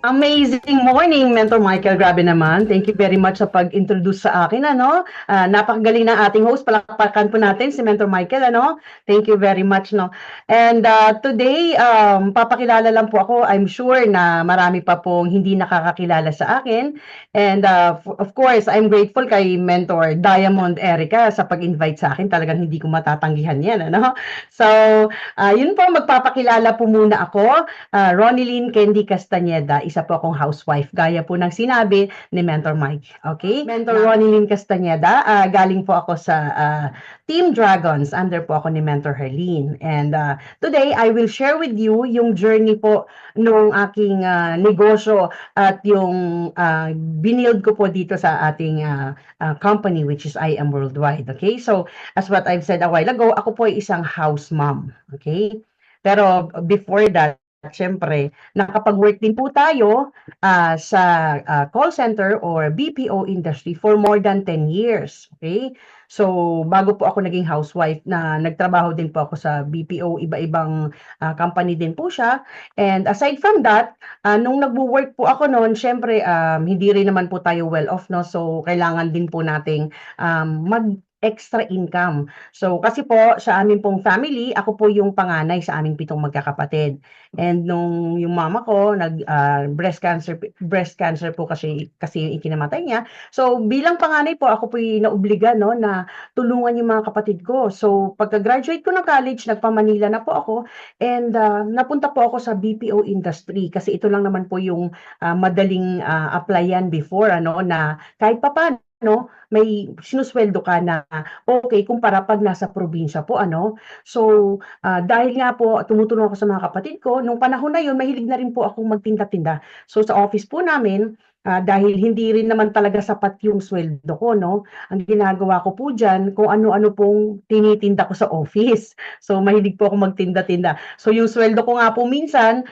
Amazing morning, Mentor Michael. Grabe naman. Thank you very much sa pag-introduce sa akin, ano. Napakagaling ng ating host. Palakpakan po natin si Mentor Michael, ano. Thank you very much, no. And today, papakilala lang po ako. I'm sure na marami pa pong hindi nakakakilala sa akin. And of course, I'm grateful kay Mentor Diamond Erica sa pag-invite sa akin. Talagang hindi ko matatanggihan yan, ano. So, yun po, magpapakilala po muna ako. Ronilyn Candy Castañeda, isa po akong housewife, gaya po ng sinabi ni Mentor Mike. Okay? Mentor Ronilyn Castañeda, galing po ako sa Team Dragons, under po ako ni Mentor Herlene. And today, I will share with you yung journey po nung aking negosyo at yung binild ko po dito sa ating company, which is I Am Worldwide. Okay? So, as what I've said a while ago, ako po ay isang house mom. Okay? Pero before that, siyempre, nakapag-work din po tayo sa call center or BPO industry for more than 10 years. Okay? So, bago po ako naging housewife na nagtrabaho din po ako sa BPO, iba-ibang company din po siya. And aside from that, nung nagwo-work po ako noon, siyempre, hindi rin naman po tayo well off, no? So, kailangan din po nating mag extra income. So, kasi po sa amin pong family, ako po yung panganay sa aming 7 magkakapatid. And nung yung mama ko breast cancer po kasi yung ikinamatay niya. So, bilang panganay po, ako po yung naobliga, no, na tulungan yung mga kapatid ko. So, pagka-graduate ko ng college, nagpa-Manila na po ako and napunta po ako sa BPO industry kasi ito lang naman po yung madaling applyan before, ano, na kahit papaano may sinusweldo ka na okay kumpara pag nasa probinsya po, ano. So, dahil nga po tumutulong ako sa mga kapatid ko, nung panahon na yun mahilig na rin po akong magtinda-tinda. So, sa office po namin, dahil hindi rin naman talaga sapat yung sweldo ko, no, ang ginagawa ko po diyan kung ano-ano pong tinitinda ko sa office. So, mahilig po akong magtinda-tinda. So, yung sweldo ko nga po minsan,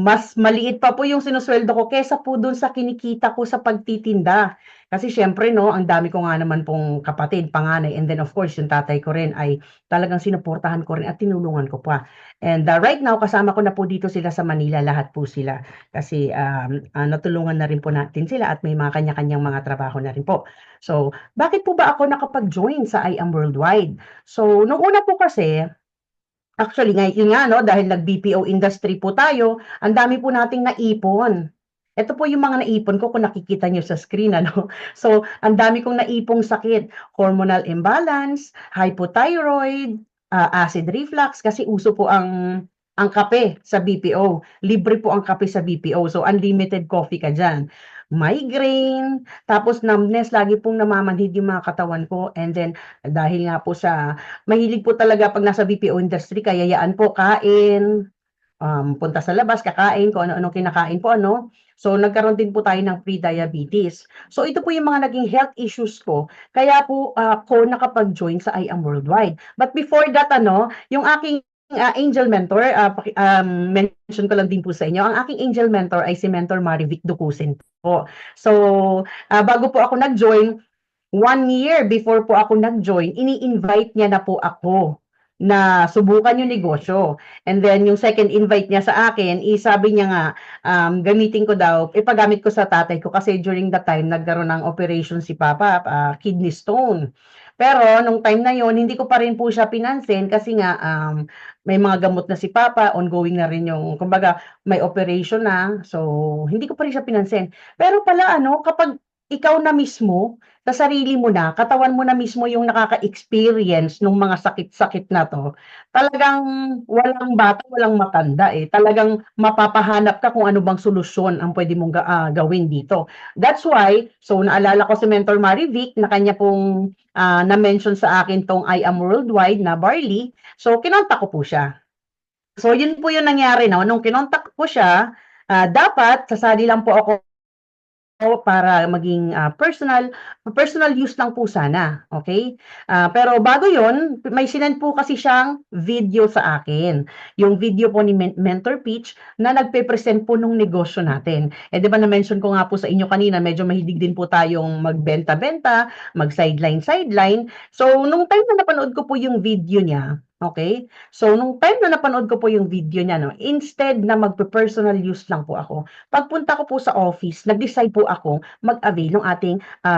mas maliit pa po yung sinusweldo ko kaysa po dun sa kinikita ko sa pagtitinda. Kasi siyempre 'no, ang dami ko nga naman pong kapatid, panganay, and then of course yung tatay ko rin ay talagang sinuportahan ko rin at tinulungan ko pa. And right now kasama ko na po dito sila sa Manila, lahat po sila. Kasi natulungan na rin po natin sila at may mga kanya-kanyang mga trabaho na rin po. So, bakit po ba ako nakapag-join sa I Am Worldwide? So, nung una po kasi, actually yun nga 'no, dahil nag-BPO industry po tayo, ang dami po nating naipon. Ito po yung mga naipon ko kung nakikita niyo sa screen, ano. So, ang dami kong naipong sakit, hormonal imbalance, hypothyroid, acid reflux kasi uso po ang kape sa BPO. Libre po ang kape sa BPO. So, unlimited coffee ka diyan. Migraine, tapos numbness, lagi pong namamanhid yung mga katawan ko. And then, dahil nga po sa mahilig po talaga 'pag nasa BPO industry, kayayaan po, kain, punta sa labas, kakain, kung ano-anong kinakain po, ano. So, nagkaroon din po tayo ng pre-diabetes. So, ito po yung mga naging health issues ko. Kaya po ako nakapag-join sa I Am Worldwide. But before that, ano, yung aking angel mentor, mention ko lang din po sa inyo, ang aking angel mentor ay si Mentor Marivic Ducusin po. So, bago po ako nag-join, 1 year before po ako nag-join, ini-invite niya na po ako na subukan yung negosyo. And then yung second invite niya sa akin, sabi niya nga, gamitin ko daw, ipagamit ko sa tatay ko kasi during that time, nagkaroon ng operation si Papa, kidney stone. Pero nung time na yon hindi ko pa rin po siya pinansin kasi nga may mga gamot na si Papa, ongoing na rin yung, kumbaga may operation na, so hindi ko pa rin siya pinansin. Pero pala ano, kapag ikaw na mismo, sa sarili mo na, katawan mo na mismo yung nakaka-experience nung mga sakit-sakit na 'to, talagang walang bata, walang matanda, eh. Talagang mapapahanap ka kung ano bang solusyon ang puwede mong gawin dito. That's why, so naalala ko si Mentor Marivic na kanya pong, na-mention sa akin 'tong I Am Worldwide na barley, so kinontak ko po siya. So yun po yung nangyari 'no, nung kinontak ko siya, dapat sasali lang po ako para maging personal use lang po sana, okay. Pero bago yon may sinend po kasi siyang video sa akin. Yung video po ni Mentor Peach na nagpe-present po nung negosyo natin. Eh, 'di ba na-mention ko nga po sa inyo kanina medyo mahilig din po tayong magbenta-benta, mag-sideline-sideline. So, nung time na napanood ko po yung video niya, Okay? So, nung time na napanood ko po yung video niya 'no, instead na magpe-personal use lang po ako, pagpunta ko po sa office, nag-decide po ako mag-avail ng ating,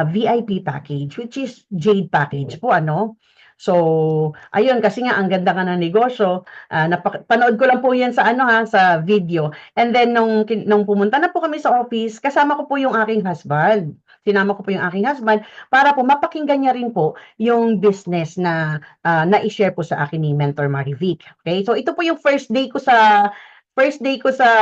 VIP package, which is Jade package po ano. So, ayun kasi nga ang ganda nga ng negosyo, panood ko lang po 'yan sa ano sa video. And then nung pumunta na po kami sa office, kasama ko po yung aking husband. Sinama ko po yung aking husband para po mapakinggan niya rin po yung business na na-i-share po sa akin ni Mentor Marivic. Okay? So ito po yung first day ko sa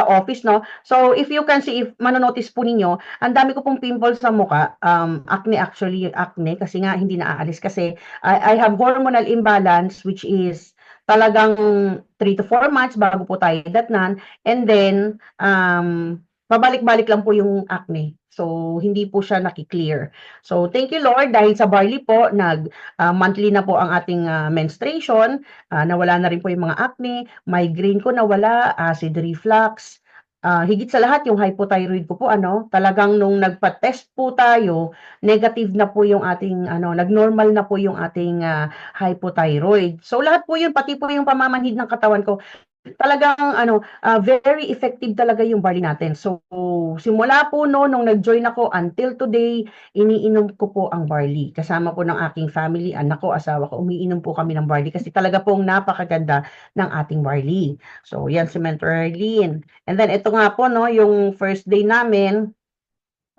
office, no? So if you can see, if manonotice po ninyo, ang dami ko pong pimples sa mukha, acne actually, acne kasi nga hindi naaalis kasi I have hormonal imbalance which is talagang 3 to 4 months bago po tayo datnan, and then pabalik-balik lang po yung acne. So hindi po siya naki-clear. So thank you Lord dahil sa barley po monthly na po ang ating menstruation, nawala na rin po yung mga acne, migraine ko nawala, acid reflux, higit sa lahat yung hypothyroid ko po ano, talagang nung nagpa-test po tayo, negative na po yung ating ano, nag-normal na po yung ating hypothyroid. So lahat po yun, pati po yung pamamanhid ng katawan ko, talagang ano, very effective talaga yung barley natin. So, simula po no, nung nag-join ako until today, iniinom ko po ang barley. Kasama po ng aking family, anak ko, asawa ko, umiinom po kami ng barley kasi talaga pong napakaganda ng ating barley. So, yan si Mentor Arlene. And then, ito nga po, no, yung first day namin,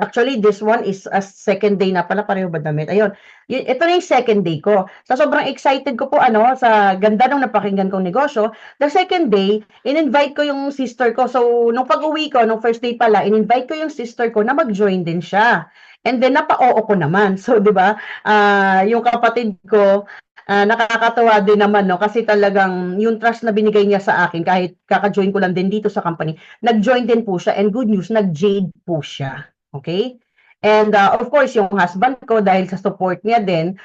actually, this one is a second day na pala, pareho ba damit? Ayun, ito na yung second day ko. Sa sobrang excited ko po, ano, sa ganda ng napakinggan kong negosyo, the second day, in-invite ko yung sister ko. So, nung pag-uwi ko, nung first day pala, in-invite ko yung sister ko na mag-join din siya. And then, napa-oo ko naman. So, di ba, yung kapatid ko, nakakatawa din naman, no? Kasi talagang yung trust na binigay niya sa akin, kahit kaka-join ko lang din dito sa company, nag-join din po siya. And good news, nag-jade po siya. Okay? And of course, yung husband ko, dahil sa support niya din,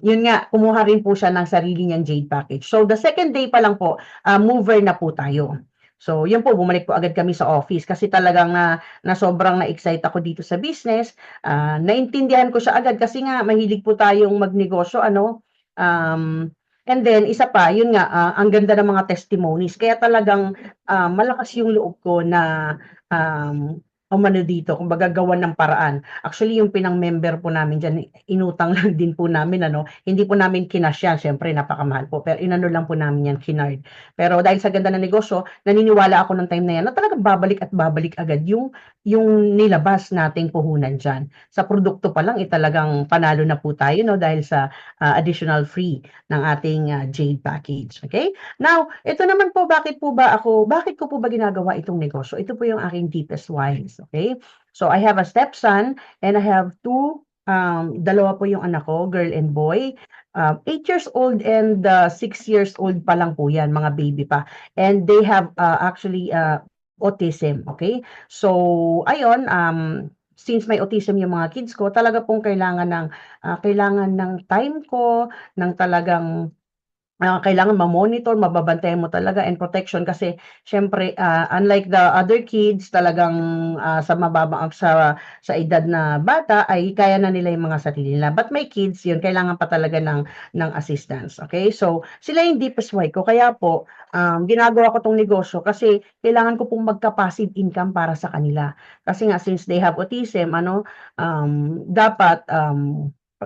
yun nga, kumuha rin po siya ng sarili niyang Jade package. So, the second day pa lang po, mover na po tayo. So, yun po, bumalik po agad kami sa office kasi talagang na sobrang na-excite ako dito sa business. Naintindihan ko siya agad kasi nga, mahilig po tayong magnegosyo, ano, and then, isa pa, yun nga, ang ganda ng mga testimonies. Kaya talagang malakas yung loob ko na um, umano dito, kumbaga gawan ng paraan. Actually, yung pinang-member po namin diyan, inutang lang din po namin ano, hindi po namin kinash yan, siyempre napakamahal po, pero inano lang po namin yan, kinard. Pero dahil sa ganda ng negosyo, naniniwala ako ng time na yan na talagang babalik at babalik agad yung nilabas nating puhunan diyan. Sa produkto pa lang, talagang panalo na po tayo no dahil sa additional free ng ating Jade package. Okay? Now, ito naman po, bakit ko po ba ginagawa itong negosyo? Ito po yung aking deepest whys, okay? So, I have a stepson and I have two, dalawa po yung anak ko, girl and boy. 8 years old and 6 years old pa lang po yan, mga baby pa. And they have actually autism, okay? So, ayun, since may autism yung mga kids ko, talaga pong kailangan ng time ko, ng talagang kailangan ma-monitor, mababantayan mo talaga and protection kasi siyempre unlike the other kids talagang sa edad na bata ay kaya na nila yung mga sarili nila. But my kids yun kailangan pa talaga ng assistance. Okay? So sila yung deepest why ko kaya po ginagawa ko tong negosyo kasi kailangan ko pong magka-passive income para sa kanila. Kasi nga since they have autism dapat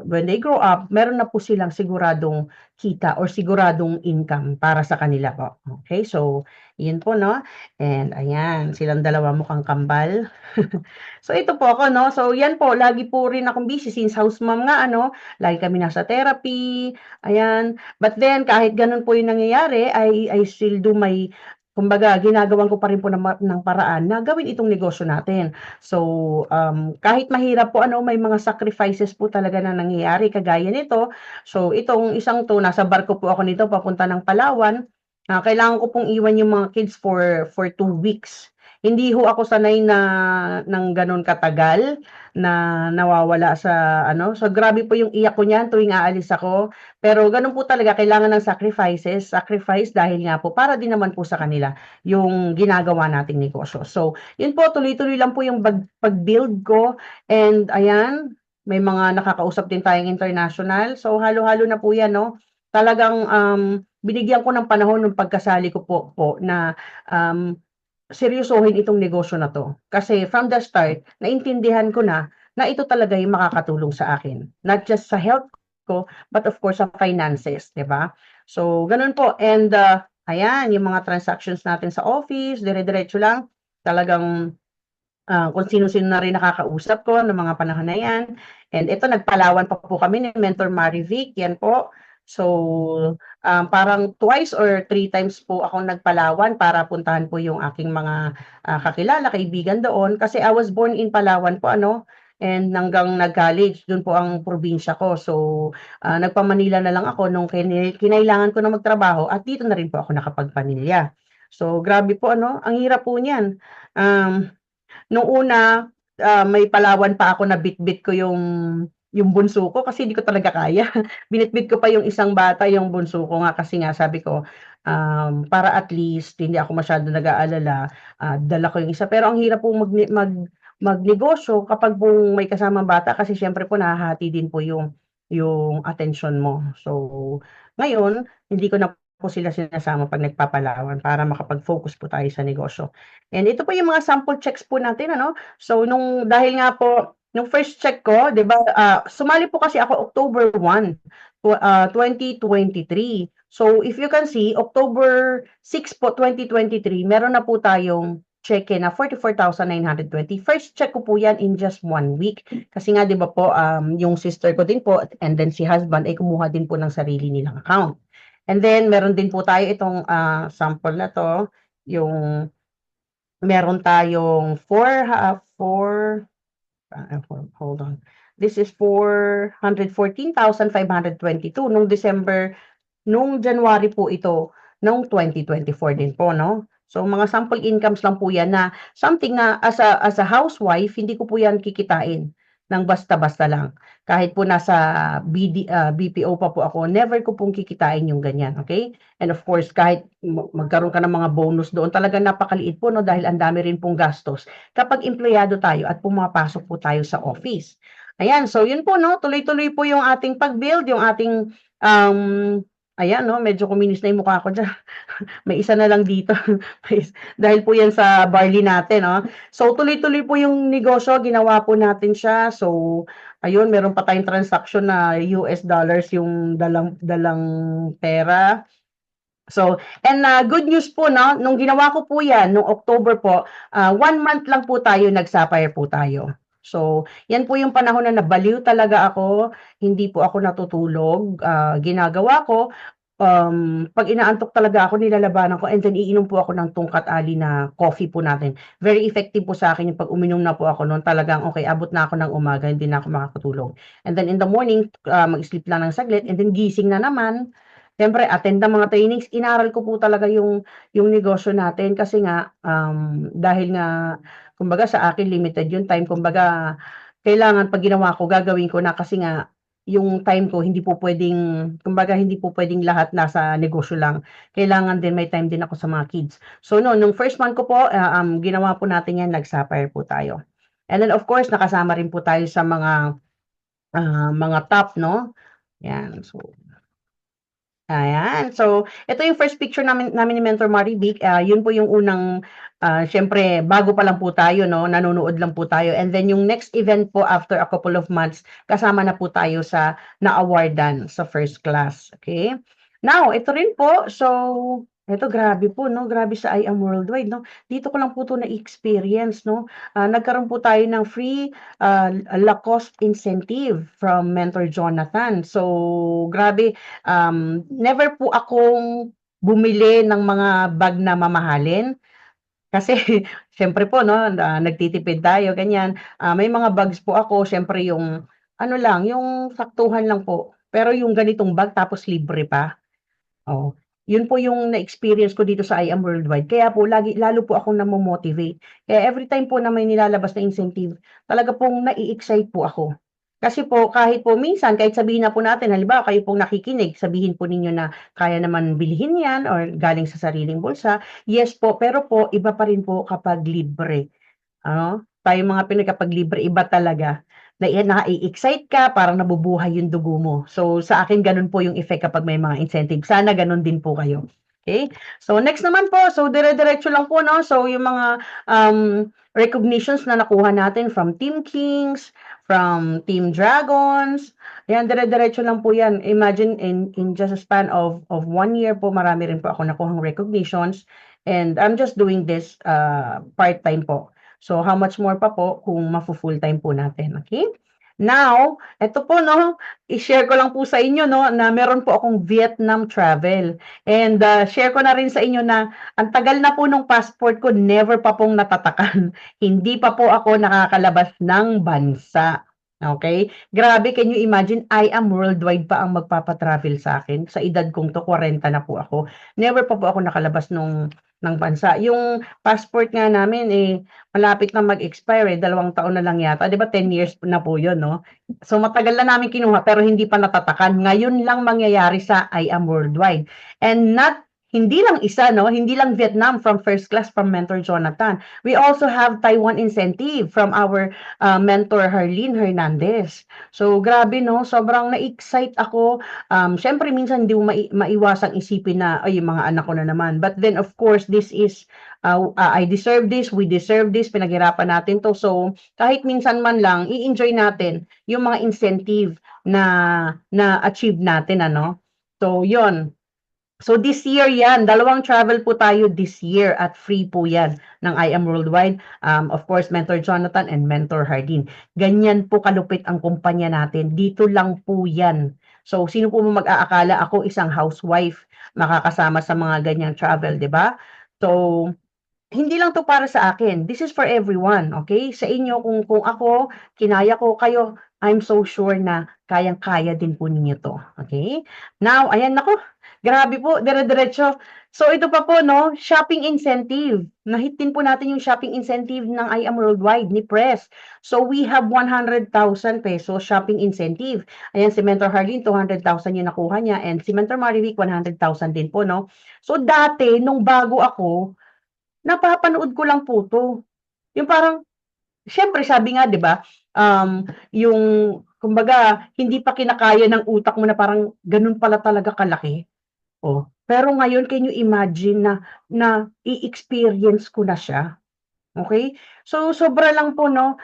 when they grow up, meron na po silang siguradong kita or siguradong income para sa kanila po. Okay, so yun po, no? And ayan, silang dalawa mukhang kambal. So ito po ako, no? So yan po, lagi po rin akong busy since house mom nga, ano? Lagi kami nasa therapy, ayan. But then, kahit ganun po yung nangyayari, I still do my kumbaga, ginagawan ko pa rin po ng paraan na gawin itong negosyo natin. So, kahit mahirap po ano, may mga sacrifices po talaga na nangyayari kagaya nito. So, itong isang 'to, nasa barko po ako nito papunta ng Palawan. Kailangan ko pong iwan yung mga kids for 2 weeks. Hindi ho ako sanay na ng gano'n katagal na nawawala sa ano, so grabe po yung iyak ko niyan tuwing aalis ako. Pero gano'n po talaga kailangan ng sacrifice dahil nga po para din naman po sa kanila yung ginagawa nating negosyo. So, yun po tuloy-tuloy lang po yung pag-build ko and ayan, may mga nakakausap din tayong international. So, halo-halo na po yan 'no. talagang, binigyan ko ng panahon nung pagkasali ko po na, um, seryosohin itong negosyo na 'to. Kasi from the start, naintindihan ko na ito talaga yung makakatulong sa akin. Not just sa health ko, but of course sa finances, 'di ba? So, gano'n po and, ayan yung mga transactions natin sa office, dire-diretso lang. Talagang kung sino-sino na rin nakakausap ko ng mga panahon na 'yan. And ito nagpalawan pa po kami ni Mentor Marivic, 'yan po. So, parang twice or 3 times po akong nagpalawan para puntahan po yung aking mga, kakilala, kaibigan doon. Kasi I was born in Palawan po ano, and hanggang nag-college dun po ang probinsya ko. So, nagpa-Manila na lang ako nung kinailangan ko na magtrabaho at dito na rin po ako nakapagpamilya. So, grabe po ano, ang hirap po niyan. Um Nung una, may Palawan pa ako na bitbit ko yung bunso ko kasi hindi ko talaga kaya. Binitbit ko pa yung isang bata, yung bunso ko nga kasi nga sabi ko, para at least hindi ako masyadong nag-aalala, dala ko yung isa. Pero ang hirap po magnegosyo kapag po may kasamang bata kasi siyempre po nahahati din po yung atensyon mo. So, ngayon hindi ko na po sila sinasama 'pag nagpapalawan para makapag-focus po tayo sa negosyo. And ito po yung mga sample checks po natin ano. So dahil nga po nung first check ko 'di ba, sumali po kasi ako October 1, 2023. So if you can see October 6 po 2023 meron na po tayong cheque na 44,920. First check ko po 'yan in just 1 week. Kasi nga 'di ba po, yung sister ko din po and then si husband ay kumuha din po ng sarili nilang account. And then meron din po tayo itong, sample na 'to, yung meron tayong hold on. This is 414,522 nung January po ito nung 2024 din po 'no. So mga sample incomes lang po 'yan na something na as a housewife hindi ko po 'yan kikitain ng basta-basta lang. Kahit po nasa BPO pa po ako, never ko pong kikitain yung ganyan, okay. And of course kahit magkaroon ka ng mga bonus doon talagang napakaliit po 'no dahil ang dami rin pong gastos kapag empleyado tayo at pumapasok po tayo sa office. Ayan, so yun po 'no, tuloy-tuloy po yung ating pag-build, yung ating, ayan 'no, medyo kuminis na yung mukha ko diyan. May isa na lang dito. Dahil po 'yan sa barley natin 'no. So tuloy-tuloy po yung negosyo, ginawa po natin siya. So ayun, meron pa tayong transaction na US dollars yung dalang dalang pera. So and, good news po 'no, nung ginawa ko po 'yan nung October po, 1 month lang po tayo nag-sapphire po tayo. So 'yan po yung panahon na nabaliw talaga ako, hindi po ako natutulog, ginagawa ko 'pag inaantok talaga ako nilalabanan ko and then iinom po ako ng tungkat-ali na coffee po natin. Very effective po sa'kin yung 'pag uminom na po ako nun talagang okey abot na ako ng umaga hindi na ako makakatulog. And then in the morning, mag-sleep lang ng saglit and then gising na naman. Siyempre attend ng mga trainings, inaral ko po talaga yung negosyo natin kasi nga, dahil nga kumbaga sa akin limited yung time kumbaga kailangan 'pag ginawa ko gagawin ko na kasi nga yung time ko hindi po puwedeng kumbaga hindi po puwedeng lahat nasa negosyo lang. Kailangan din may time din ako sa mga kids. So nung first month ko po, ginawa po natin 'yan, nag-sapphire po tayo. And then of course nakasama rin po tayo sa mga top 'no, 'yan. So ayan. So, ito yung first picture namin ni Mentor Marivic, yun po yung unang, siyempre bago pa lang po tayo 'no, nanonood lang po tayo and then yung next event po after a couple of months, kasama na po tayo sa na-awardan sa first class, okay. Now, ito rin po, so eto grabe po 'no, grabe sa I Am Worldwide 'no. Dito ko lang po 'to na-experience 'no, nagkaroon po tayo ng free, Lacoste incentive from Mentor Jonathan. So, grabe. Never po akong bumili ng mga bag na mamahalin kasi siyempre po 'no, nagtitipid tayo ganyan. May mga bags po ako siyempre yung ano lang, yung saktuhan lang po. Pero yung ganitong bag tapos libre pa, oh, yun po yung na-experience ko dito sa I Am Worldwide. Kaya po lalo po akong namo-motivate. Kaya everytime po na may nilalabas na incentive, talaga pong nai-excite po ako. Kasi po kahit po minsan, kahit sabihin na po natin, halimbawa kayo pong nakikinig, sabihin po ninyo na kaya naman bilhin 'yan or galing sa sariling bulsa. Yes po, pero po iba pa rin po kapag libre, ano? Tayong mga Pinoy kapag libre iba talaga. nai-excite ka, parang nabubuhay yung dugo mo. So, sa akin, ganun po yung effect kapag may mga incentive. Sana ganun din po kayo. Okay? So, next naman po, so dire-diretso lang po, no? So, yung mga recognitions na nakuha natin from Team Kings, from Team Dragons, ayan, dire-diretso lang po yan. Imagine, in just a span of 1 year po, marami rin po ako nakuhang recognitions. And I'm just doing this part-time po. So, how much more pa po kung mafu-full time po natin, okay? Now, eto po 'no, i-share ko lang po sa inyo 'no, na meron po akong Vietnam travel. And, share ko na rin sa inyo na ang tagal na po nung passport ko, never pa pong natatakan. Hindi pa po ako nakakalabas ng bansa, okay? Grabe, can you imagine, I am worldwide pa ang magpapa-travel sa akin. Sa edad kong 'to, 40 na po ako. Never pa po ako nakalabas ng bansa. Yung passport nga namin, eh, malapit na mag-expire, eh, 2 taon na lang yata, 'di ba 10 years na po 'yun 'no? So matagal na namin kinuha pero hindi pa natatakan. Ngayon lang mangyayari sa I Am Worldwide. And hindi lang isa 'no, hindi lang Vietnam from first class from Mentor Jonathan. We also have Taiwan incentive from our mentor Harleen Hernandez. So grabe 'no, sobrang na-excite ako. Siyempre minsan hindi mo maiwasang isipin na, ay, yung mga anak ko na naman. But then of course, this is I deserve this, we deserve this, pinaghirapan natin 'to. So kahit minsan man lang i-enjoy natin yung mga incentive na-achieve natin ano. So 'yun. So this year 'yan, 2 travel po tayo this year at free po 'yan ng I Am Worldwide. Of course, Mentor Jonathan and Mentor Hardin. Ganyan po kalupit ang kumpanya natin. Dito lang po 'yan. So sino po mag-aakala ako isang housewife makakasama sa mga ganyang travel, 'di ba? So hindi lang 'to para sa akin, this is for everyone, okay? Sa inyo kung ako, kinaya ko, kayo, I'm so sure na kayang-kaya din po ninyo 'to, okay? Now, ayan, naku, grabe po, dire-diretso. So ito pa po 'no, shopping incentive. Na-hit din po natin yung shopping incentive ng I Am Worldwide ni Press. So we have 100,000 pesos shopping incentive. Ayan, si Mentor Harleen, 200,000 yung nakuha niya, and si Mentor Marivic, 100,000 din po 'no. So dati nung bago ako, napapanood ko lang po 'to. Yung parang siyempre sabi nga 'di ba, yung kumbaga hindi pa kinakaya ng utak mo na parang gano'n pala talaga kalaki. Oh, pero ngayon can you imagine na i-experience ko na siya. Okay. So, sobra lang po 'no,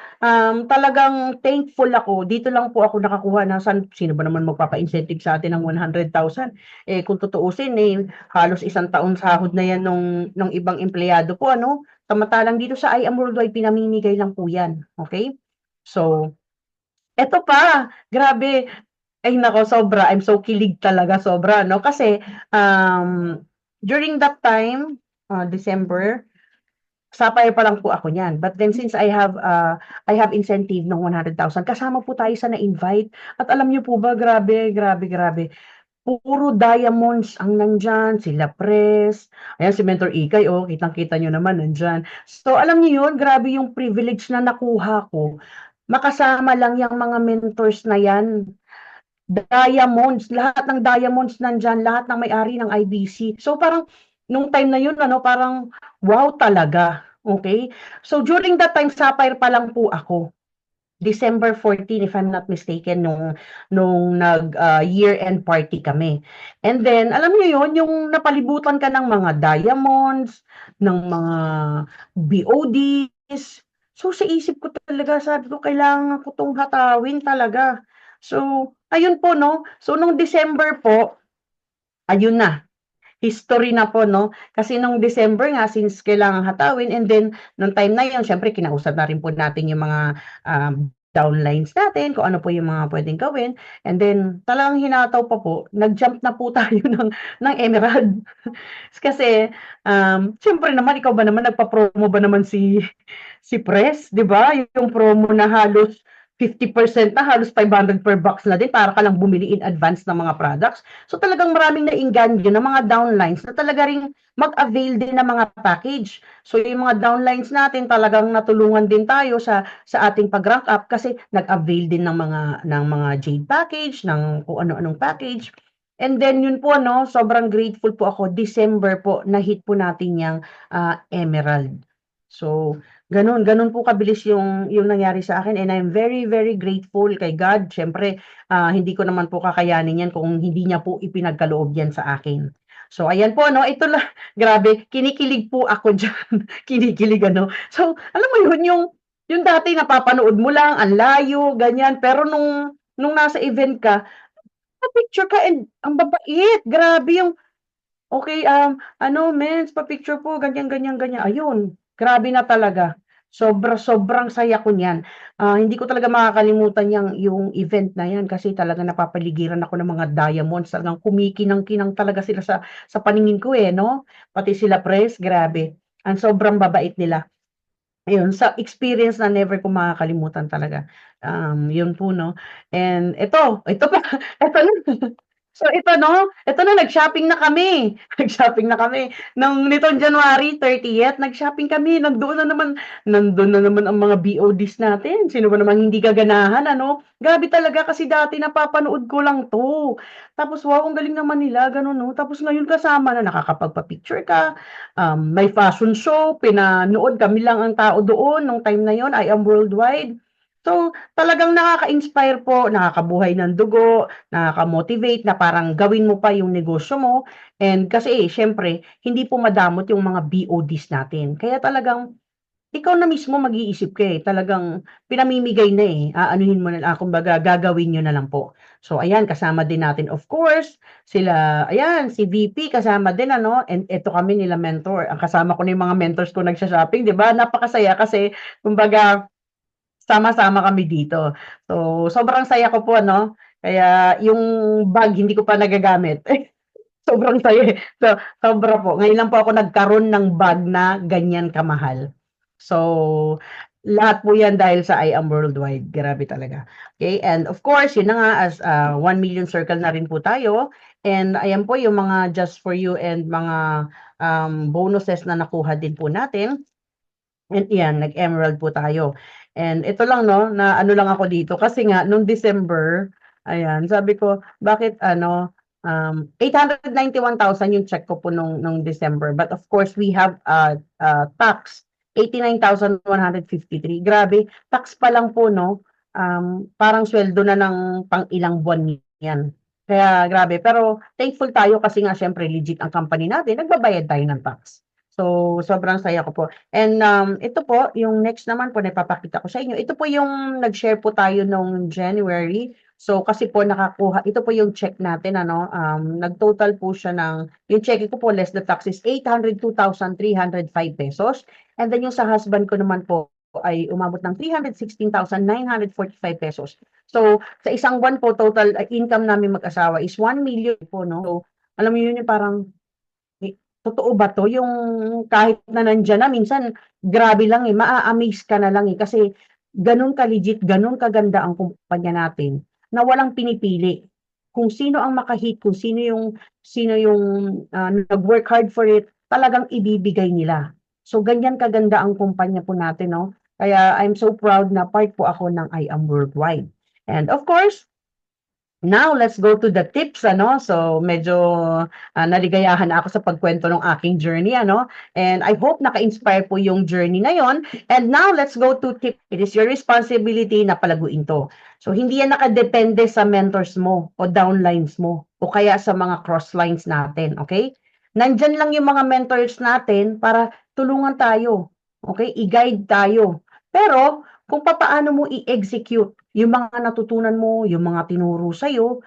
talagang thankful ako. Dito lang po ako nakakuha ng sino ba naman magpapa-incentive sa atin ng 100,000. Eh, kung tutuusin, eh, halos 1 taon sahod na 'yan nung ibang empleyado po ano. Samantalang dito sa I Am Worldwide pinamimigay lang po 'yan, okay. So, eto pa, grabe, ay naku, sobra, I'm so kilig talaga, sobra 'no, kasi, during that time, December, Sapphire pa lang po ako niyan. But then since I have incentive ng 100,000, kasama po tayo sa na-invite. At alam niyo po ba, grabe, grabe, grabe. Puro diamonds ang nandiyan, sila Pres, ayan si Mentor Ikay, oh, kitang-kita niyo naman nandiyan. So alam niyo 'yun, grabe yung privilege na nakuha ko. Makasama lang yang mga mentors na 'yan. Diamonds, lahat ng diamonds nandiyan, lahat ng may-ari ng IBC. So parang nung time na 'yun ano, parang wow talaga, okay. So during that time, Sapphire pa lang po ako. December 14 if I'm not mistaken nung year-end party kami. And then alam niyo 'yun, yung napalibutan ka ng mga diamonds, ng mga BODs. So sa isip ko talaga, sabi ko kailangan ko 'tong hatawin talaga. So ayun po 'no, so nung December po, ayun na, history na po 'no. Kasi nung December nga since kailangang hatawin, and then nung time na yun siyempre kinausap na rin po natin yung mga, downlines natin, kung ano po yung mga puwedeng gawin, and then talagang hinataw pa po, nag-jump na po tayo ng emerald. Kasi, siyempre naman, ikaw ba naman, nagpa-promo ba naman si Press, 'di ba? Yung promo na halos 50% na, halos 500 per box na din para ka lang bumili in advance ng mga products. So talagang maraming naengganyo ng mga downlines na talaga ring mag-avail din ng mga package. So yung mga downlines natin, talagang natulungan din tayo sa ating pag-rank up kasi nag-avail din ng mga Jade package, ng kung ano-anong package. And then yun po 'no, sobrang grateful po ako, December po na-hit po natin yang, Emerald. So, gano'n po kabilis yung nangyari sa akin and I'm very, very grateful kay God. Siyempre, hindi ko naman po kakayanin 'yan kung hindi niya po ipinagkaloob 'yan sa akin. So, ayan po 'no, ito lang grabe kinikilig po ako diyan, kinikilig ano. So, alam mo yun, yung dati napapanood mo lang, ang layo, ganyan, pero nung nasa event ka, pa-picture ka and ang babait, grabe yung okey, ano, "Mens, pa-picture po," ganyan, ganyan, ganyan. Ayun, grabe na talaga. Sobrang saya ko niyan. Hindi ko talaga makakalimutan yung event na 'yan kasi talagang napapaligiran ako ng mga diamonds. Talagang kumikinang-kinang talaga sila sa paningin ko, eh, 'no? Pati sila press, grabe. Ang sobrang babait nila. Ayun, sa experience na never ko makakalimutan talaga. Yun po 'no. And ito pa, ito na. So ito na nag-shopping na kami, nag-shopping na kami nitong January 30th nag-shopping kami, nandun na naman ang mga BODs natin, sino ba namang hindi gaganahan ano? Grabe talaga kasi dati napapanood ko lang 'to, tapos wow ang galing naman nila gano'n 'no, tapos ngayon kasama na nakakapagpa-picture ka, may fashion show, pinanood kami lang ang tao doon nung time na yun, I Am Worldwide. So, talagang nakaka-inspire po, nakakabuhay ng dugo, nakaka-motivate na parang gawin mo pa yung negosyo mo and kasi siyempre hindi po madamot yung mga BODs natin. Kaya talagang ikaw na mismo mag-iisip ka, eh, talagang pinamimigay na, eh, aanuhin mo na kumbaga gagawin niyo na lang po. So ayan, kasama din natin of course sila ayan, si VP kasama din ano and eto kami nila mentor, ang kasama ko na yung mga mentors ko nagsho-shopping 'di ba, napakasaya kasi kumbaga sama-sama kami dito. So sobrang saya ko po 'no, kaya yung bag hindi ko pa nagagamit. Sobrang saya, eh. Sobra po. Ngayon lang po ako nagkaroon ng bag na ganyan kamahal. So, lahat po 'yan dahil sa I Am Worldwide, grabe talaga. Okay, and of course, yun na nga as, 1,000,000 circle na rin po tayo and ayan po yung mga just for you and mga, bonuses na nakuha din po natin. And iyan, nag-emerald po tayo. And ito lang 'no, na ano lang ako dito kasi nga nung December, ayan, sabi ko, bakit ano, 891,000 yung check ko po nung December. But of course, we have, tax, 89,153. Grabe, tax pa lang po 'no, parang sweldo na ng pang-ilang buwan 'yan. Kaya grabe, pero thankful tayo kasi nga siyempre legit ang company natin, nagbabayad tayo ng tax. So, sobrang saya ko po. And, ito po, yung next naman po na ipapakita ko sa inyo, ito po yung nag-share po tayo nung January. So, kasi po nakakuha ito po yung check natin ano, nag-total po siya ng yung cheque ko po less the tax is ₱802,305. And then yung sa husband ko naman po ay umabot ng ₱316,945. So, sa isang buwan po total income namin mag-asawa is 1,000,000 po 'no. So, alam mo yun yung parang totoo ba 'to? Yung kahit na nandiyan na minsan grabe lang, eh, maa-amaze ka na lang, eh, kasi gano'n ka-legit, gano'n kaganda ang kumpanya natin na walang pinipili. Kung sino ang maka-hit, kung sino yung, nag-work hard for it, talagang ibibigay nila. So, ganyan kaganda ang kumpanya po natin 'no. Kaya I'm so proud na part po ako ng I Am Worldwide. And of course, now let's go to the tips ano. So medyo, naligayahan na ako sa pagkuwento ng aking journey ano, and I hope naka-inspire po yung journey na yon. And now let's go to tip. It is your responsibility na palaguin 'to. So hindi yan nakadepende sa mentors mo o downlines mo o kaya sa mga crosslines natin, okay? Nandiyan lang yung mga mentors natin para tulungan tayo, okay? I-guide tayo. Pero kung papaano mo i-execute yung mga natutunan mo, yung mga tinuro sa'yo,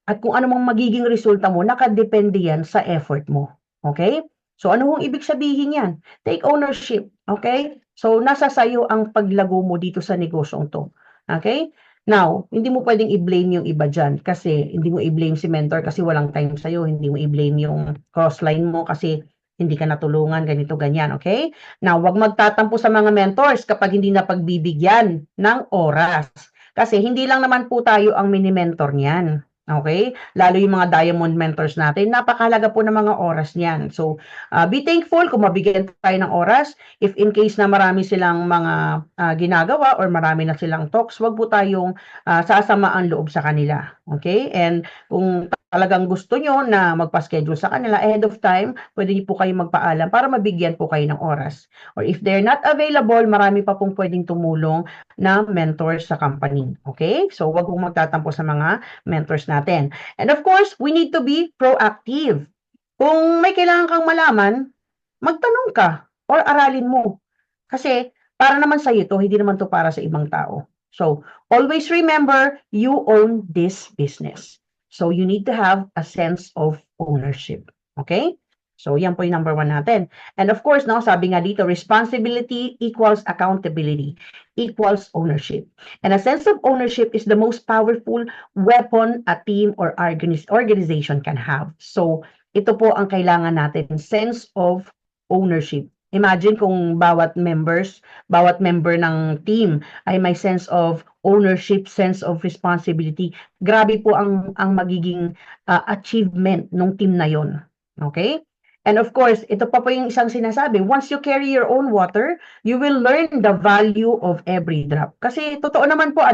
at kung ano mang magiging resulta mo, nakadepende yan sa effort mo. Okay? So, ano hong ibig sabihin yan? Take ownership. Okay? So, nasa sayo ang paglago mo dito sa negosyong to. Okay? Now, hindi mo pwedeng i-blame yung iba dyan kasi hindi mo i-blame si mentor kasi walang time sa'yo. Hindi mo i-blame yung crossline mo kasi hindi ka natulungan, ganito, ganyan. Okay? Now, wag magtatampo sa mga mentors kapag hindi na pagbibigyan ng oras. Kasi hindi lang naman po tayo ang mini-mentor niyan. Okay? Lalo yung mga diamond mentors natin, napakahalaga po ng mga oras niyan. So, be thankful kung mabigyan tayo ng oras. If in case na marami silang mga ginagawa or marami na silang talks, wag po tayong sasama ang loob sa kanila. Okay? And kung talagang gusto nyo na magpa-schedule sa kanila ahead of time, pwede niyo po kayo magpaalam para mabigyan po kayo ng oras. Or if they're not available, marami pa pong pwedeng tumulong na mentors sa company. Okay? So, wag pong magtatampo sa mga mentors natin. And of course, we need to be proactive. Kung may kailangan kang malaman, magtanong ka or aralin mo. Kasi para naman sa iyo 'to, hindi naman 'to para sa ibang tao. So, always remember, you own this business. So, you need to have a sense of ownership. Okay? So, yan po yung number 1 natin. And of course, no, sabi nga dito, responsibility equals accountability equals ownership. And a sense of ownership is the most powerful weapon a team or organization can have. So, ito po ang kailangan natin, sense of ownership. Imagine kung bawat member ng team ay may sense of ownership, sense of responsibility. Grabe po ang magiging achievement ng team na yon. Okay? And of course, ito pa po yung isang sinasabi, once you carry your own water, you will learn the value of every drop. Kasi totoo naman po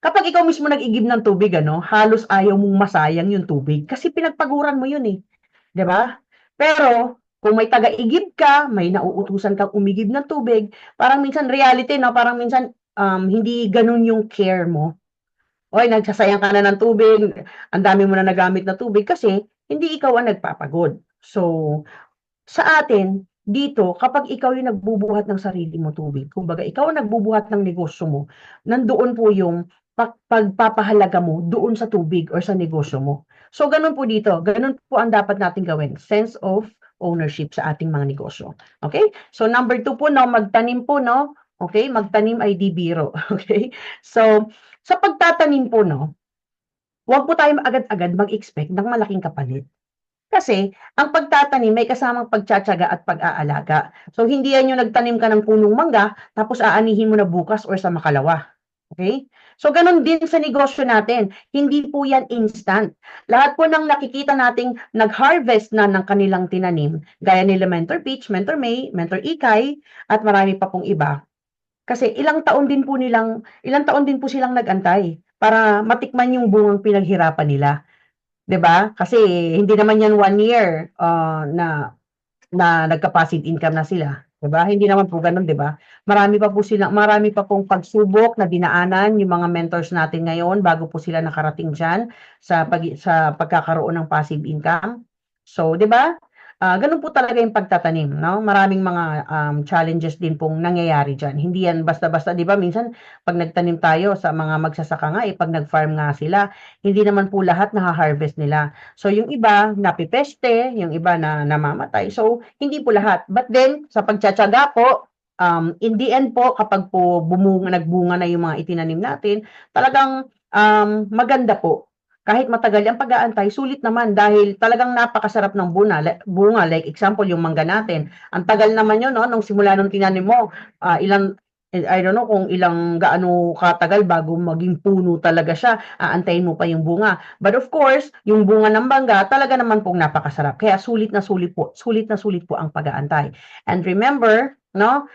kapag ikaw mismo nag-igib ng tubig halos ayaw mong masayang yung tubig kasi pinagpaguran mo yun 'di ba? Pero kung may taga-igib ka, may nauutusan kang umigib ng tubig, parang minsan reality, no? Parang minsan hindi ganun yung care mo. Oy, nagsasayang ka na ng tubig, ang dami mo na nagamit na tubig kasi hindi ikaw ang nagpapagod. So, sa atin, dito, kapag ikaw yung nagbubuhat ng sarili mo tubig, kumbaga ikaw ang nagbubuhat ng negosyo mo, nandoon po yung pagpapahalaga mo doon sa tubig or sa negosyo mo. So, ganun po dito. Ganun po ang dapat natin gawin. Sense of ownership sa ating mga negosyo. Okay? So, number 2 po, no, magtanim po, no? Okay? Magtanim ay di biro. Okay? So, sa pagtatanim po, no, huwag po tayo agad-agad mag-expect ng malaking kapalit. Kasi, ang pagtatanim may kasamang pagtsatsaga at pag-aalaga. So, hindi yan yung nagtanim ka ng punong mangga, tapos aanihin mo na bukas or sa makalawa. Okay? So, ganun din sa negosyo natin. Hindi po yan instant. Lahat po ng nakikita nating nag-harvest na ng kanilang tinanim, gaya nila Mentor Peach, Mentor May, Mentor Ikay, at marami pa pong iba. Kasi ilang taon din po silang nag-antay para matikman yung bungang pinaghirapan nila. 'Di ba? Kasi hindi naman yan 1 year na nagka-passive income na sila, 'di ba? Hindi naman po gano'n, 'di ba? Marami pa pong pagsubok na dinaanan yung mga mentors natin ngayon bago po sila nakarating diyan sa pagkakaroon ng passive income. So, 'di ba? Gano'n po talaga yung pagtatanim, no? Maraming mga challenges din pong nangyayari diyan. Hindi yan basta-basta, 'di ba? Minsan pag nagtanim tayo sa mga magsasaka nga, pag nag-farm nga sila, hindi naman po lahat naha-harvest nila. So, yung iba napipeste, yung iba na namamatay. So, hindi po lahat. But then, sa pagtiyatiyaga po, in the end po, kapag po nagbunga na yung mga itinanim natin, talagang maganda po. Kahit matagal ang pag-aantay, sulit naman dahil talagang napakasarap ng bunga. Like example, yung mangga natin. Ang tagal naman yun, no? Nung simula nung tinanim mo, I don't know kung gaano katagal bago maging puno talaga siya, aantayin mo pa yung bunga. But of course, yung bunga ng mangga, talaga naman pong napakasarap. Kaya sulit na sulit po ang pag-aantay. And remember, no,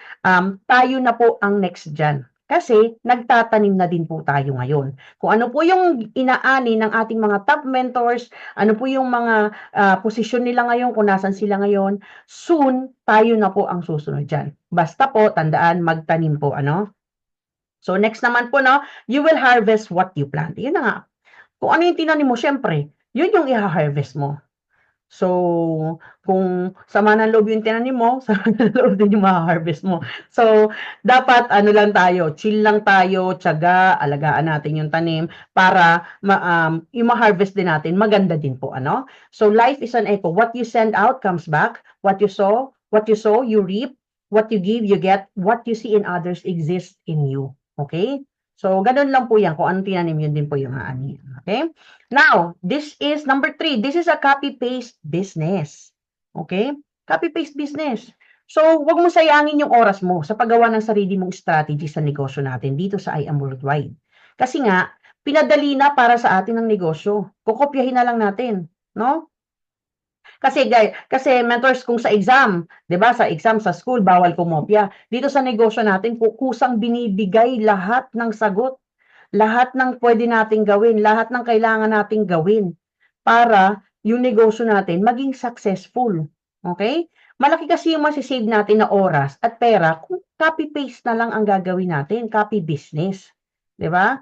tayo na po ang next dyan. Kasi nagtatanim na din po tayo ngayon. Kung ano po yung inaani ng ating mga top mentors, ano po yung mga posisyon nila ngayon, kung nasan sila ngayon, soon, tayo na po ang susunod dyan. Basta po, tandaan, magtanim po, So, next naman po, no, you will harvest what you plant. Yun na nga. Kung ano yung tinanim mo, syempre, yun yung i-harvest mo. So, kung sama ng loob yung tinanim mo, sama ng loob din yung maha-harvest mo. So, dapat lang tayo, chill lang tayo, tiyaga, alagaan natin yung tanim para yung ma-harvest din natin, maganda din po, So, life is an echo. What you send out comes back. What you sow, you reap. What you give, you get. What you see in others exists in you. Okay? So, ganun lang po yan. Kung anong tinanim, yun din po yung aani. Okay? Now, this is number 3. This is a copy-paste business. Okay? Copy-paste business. So, wag mo sayangin yung oras mo sa paggawa ng sarili mong strategy sa negosyo natin dito sa I Am Worldwide. Kasi nga, pinadali na para sa atin ang negosyo. Kukopyahin na lang natin. No? Kasi mentors, kung sa exam, 'di ba, sa exam sa school bawal kumopya. Dito sa negosyo natin kusang binibigay lahat ng sagot. lahat ng pwede nating gawin, lahat ng kailangan nating gawin para yung negosyo natin maging successful. Okay? Malaki kasi yung masisave natin na oras at pera kung copy-paste na lang ang gagawin natin, copy business. 'Di ba?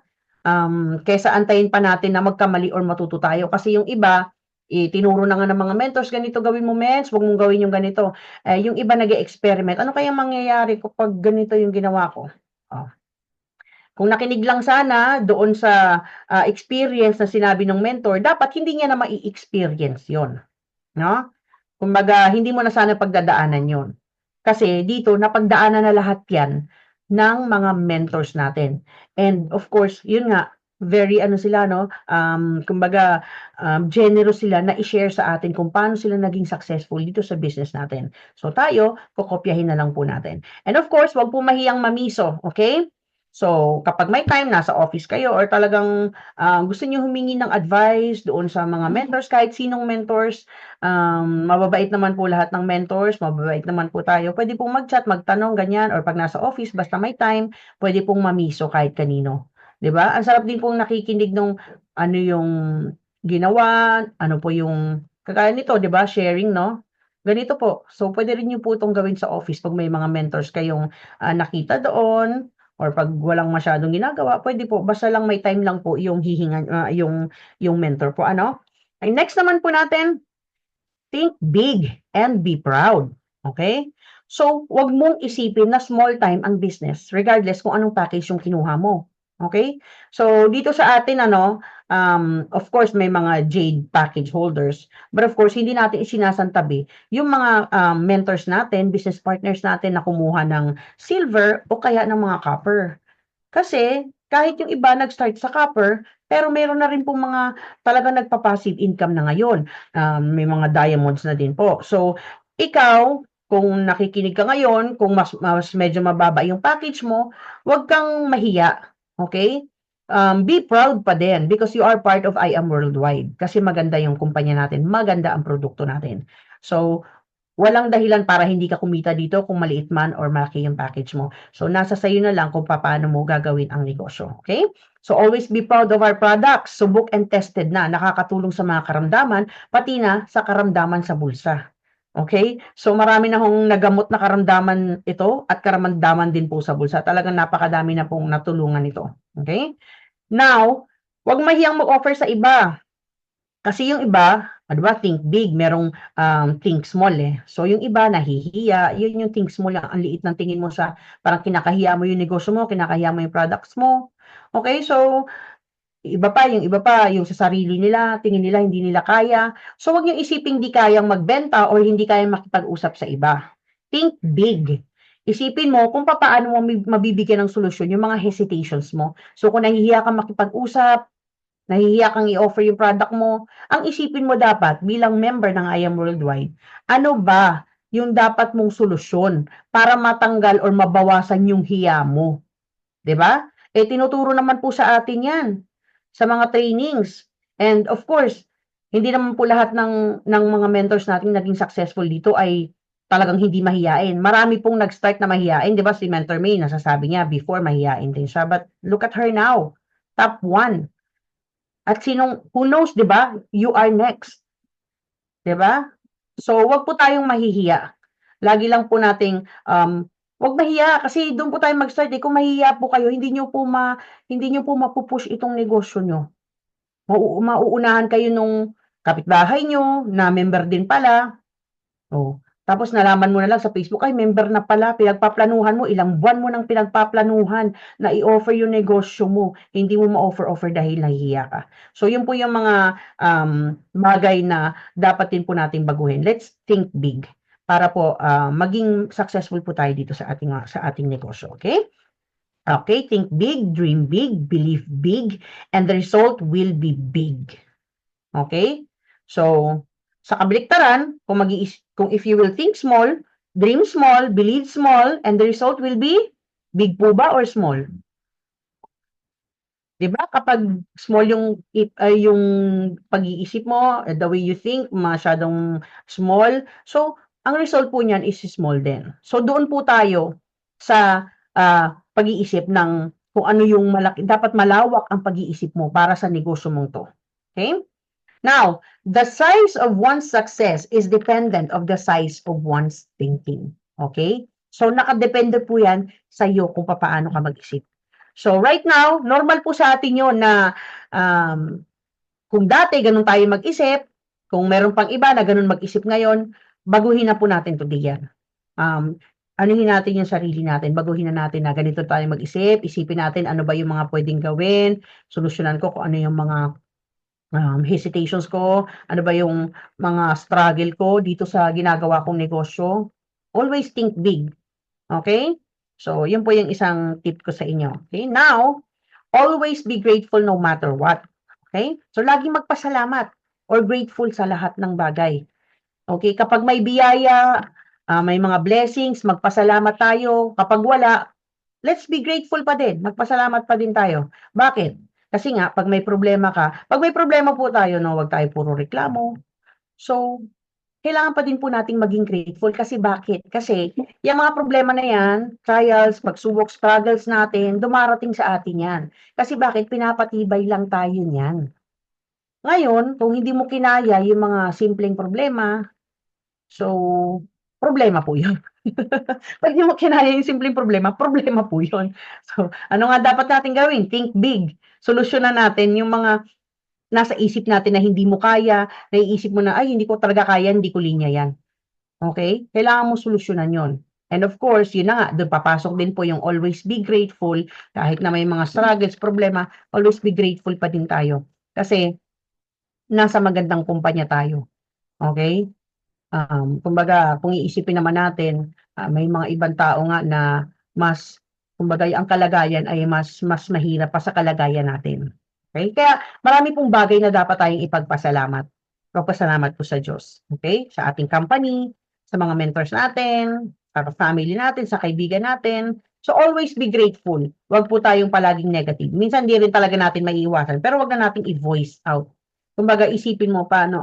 Kaysa antayin pa natin na magkamali or matuto tayo. Kasi yung iba, tinuro na nga ng mga mentors, ganito gawin mo, mens, huwag mong gawin yung ganito. Yung iba nag-e-experiment, ano kayang mangyayari kapag ganito yung ginawa ko? Oh. Kung nakinig lang sana doon sa experience na sinabi ng mentor, dapat hindi niya na mai-experience yon, no? Kumbaga, hindi mo na sana pagdadaanan yon. Kasi dito, napagdaanan na lahat yan ng mga mentors natin. And of course, yun nga, very ano sila, no? Kumbaga, generous sila na i-share sa atin kung paano sila naging successful dito sa business natin. So tayo, kokopyahin na lang po natin. And of course, wag po mahiyang mamiso, okay? So, kapag may time, nasa office kayo or talagang gusto niyo humingi ng advice doon sa mga mentors, kahit sinong mentors, mababait naman po lahat ng mentors, mababait naman po tayo. Pwede pong mag-chat, magtanong, ganyan, or pag nasa office, basta may time, pwede pong mamiso kahit kanino. 'Di ba? Ang sarap din pong nakikinig nung ano yung ginawa, ano po yung kagaya nito, 'di ba? Sharing, no? Ganito po. So, pwede rin niyo po itong gawin sa office pag may mga mentors kayong nakita doon or pag walang masyadong ginagawa, pwede po basta lang may time lang po yung hihingan yung mentor po, ano? Ay, next naman po natin, think big and be proud. Okay? So, wag mong isipin na small time ang business regardless kung anong package yung kinuha mo. Okay? So, dito sa atin, of course, may mga Jade package holders. But of course, hindi natin isinasantabi yung mga mentors natin, business partners natin na kumuha ng silver o kaya ng mga copper. Kasi kahit yung iba nag-start sa copper, pero meron na rin pong mga talagang nagpa-passive income na ngayon. May mga diamonds na din po. So, ikaw, kung nakikinig ka ngayon, kung mas medyo mababa yung package mo, huwag kang mahiya. Okay? Be proud pa din because you are part of I Am Worldwide. Kasi maganda yung kumpanya natin, maganda ang produkto natin. So, walang dahilan para hindi ka kumita dito kung maliit man or malaki yung package mo. So, nasa sayo na lang kung paano mo gagawin ang negosyo. Okay? So, always be proud of our products. Subok and tested na. Nakakatulong sa mga karamdaman, pati na sa karamdaman sa bulsa. Okay? So, marami na hong nagamot na karamdaman ito at karamdaman din po sa bulsa. Talagang napakadami na pong natulungan ito. Okay? Now, wag mahiyang mag-offer sa iba. Kasi yung iba, di ba, think big, merong think small eh. So yung iba nahihiya, yun yung think small, ang liit ng tingin mo sa, parang kinakahiya mo yung negosyo mo, kinakahiya mo yung products mo. Okay, so yung iba pa, yung sa sarili nila, tingin nila hindi nila kaya. So wag niyo isiping di kayang magbenta or hindi kayang makipag-usap sa iba. Think big. Isipin mo kung paano mo mabibigyan ng solusyon yung mga hesitations mo. So kung nahihiya kang makipag-usap, nahihiya kang i-offer yung product mo, ang isipin mo dapat bilang member ng I Am Worldwide, ano ba yung dapat mong solusyon para matanggal or mabawasan yung hiya mo? 'Di ba? Tinuturo naman po sa atin 'yan sa mga trainings. And of course, hindi naman po lahat ng mga mentors natin naging successful dito ay talagang hindi mahiyain. Marami pong nag-start na mahiyain, 'di ba? Si Mentor May, nasasabi niya before mahiyain din siya. But look at her now. Top 1. At who knows, 'di ba? You are next. 'Di ba? So, wag po tayong mahihiya. Lagi lang po nating wag mahiya kasi doon po tayo mag-start eh. Kung mahihiya po kayo, hindi niyo po mapu-push itong negosyo niyo. Mauunahan kayo nung kapitbahay niyo na member din pala. Oh, tapos nalaman mo na lang sa Facebook, ay member na pala, pinagpaplanuhan mo, ilang buwan mo nang pinagpaplanuhan na i-offer yung negosyo mo, hindi mo ma-offer dahil nahihiya ka. So, yun po yung mga bagay na dapat din po nating baguhin. Let's think big para po maging successful po tayo dito sa ating negosyo, okay? Okay, think big, dream big, believe big, and the result will be big. Okay? So, sa kabaliktaran, kung if you will think small, dream small, believe small, and the result will be big po ba or small? 'Di ba? Kapag small yung pag-iisip mo, the way you think, masyadong small. So, ang result po niyan is small din. So, doon po tayo sa pag-iisip ng kung ano yung dapat malawak ang pag-iisip mo para sa negosyo mong to. Okay? Now, the size of one's success is dependent of the size of one's thinking. Okay? So, nakadepende po yan sa iyo kung paano ka mag-isip. So, right now, normal po sa atin yun na kung dati ganun tayo mag-isip, kung meron pang iba na ganun mag-isip ngayon, baguhin na po natin today yan. Anuhin natin yung sarili natin, baguhin na natin na ganito tayo mag-isip, isipin natin ano ba yung mga pwedeng gawin, solusyonan ko kung ano yung mga hesitations ko, ano ba yung mga struggle ko dito sa ginagawa kong negosyo. Always think big. Okay? So, yun po yung isang tip ko sa inyo. Okay? Now, always be grateful no matter what. Okay? So, laging magpasalamat or grateful sa lahat ng bagay. Okay? Kapag may biyaya, may mga blessings, magpasalamat tayo. Kapag wala, let's be grateful pa din. Magpasalamat pa din tayo. Bakit? Kasi nga, pag may problema po tayo, no, wag tayo puro reklamo. So, kailangan pa din po nating maging grateful kasi bakit? Kasi yung mga problema na yan, trials, pagsubok, struggles natin, dumarating sa atin yan. Kasi bakit? Pinapatibay lang tayo niyan. Ngayon, kung hindi mo kinaya yung mga simpleng problema, so, problema po yun. Pag hindi mo kinaya yung simpleng problema po yun. So, ano nga dapat natin gawin? Think big. Solusyonan natin yung mga nasa isip natin na hindi mo kaya, naiisip mo na, ay, hindi ko talaga kaya, hindi ko linya yan. Okay? Kailangan mo solusyonan yon. And of course, yun na nga, doon papasok din po yung always be grateful, kahit na may mga struggles, problema, always be grateful pa din tayo. Kasi, nasa magandang kumpanya tayo. Okay? Kumbaga, kung iisipin naman natin, may mga ibang tao nga na mas, kumbaga, ang kalagayan ay mas mahirap pa sa kalagayan natin. Okay? Kaya marami pong bagay na dapat tayong ipagpasalamat. Pagpasalamat po sa Diyos. Okay? Sa ating company, sa mga mentors natin, sa family natin, sa kaibigan natin. So always be grateful. Huwag po tayong palaging negative. Minsan di rin talaga natin maiiwasan, pero wag na natin i-voice out. Kumbaga, isipin mo paano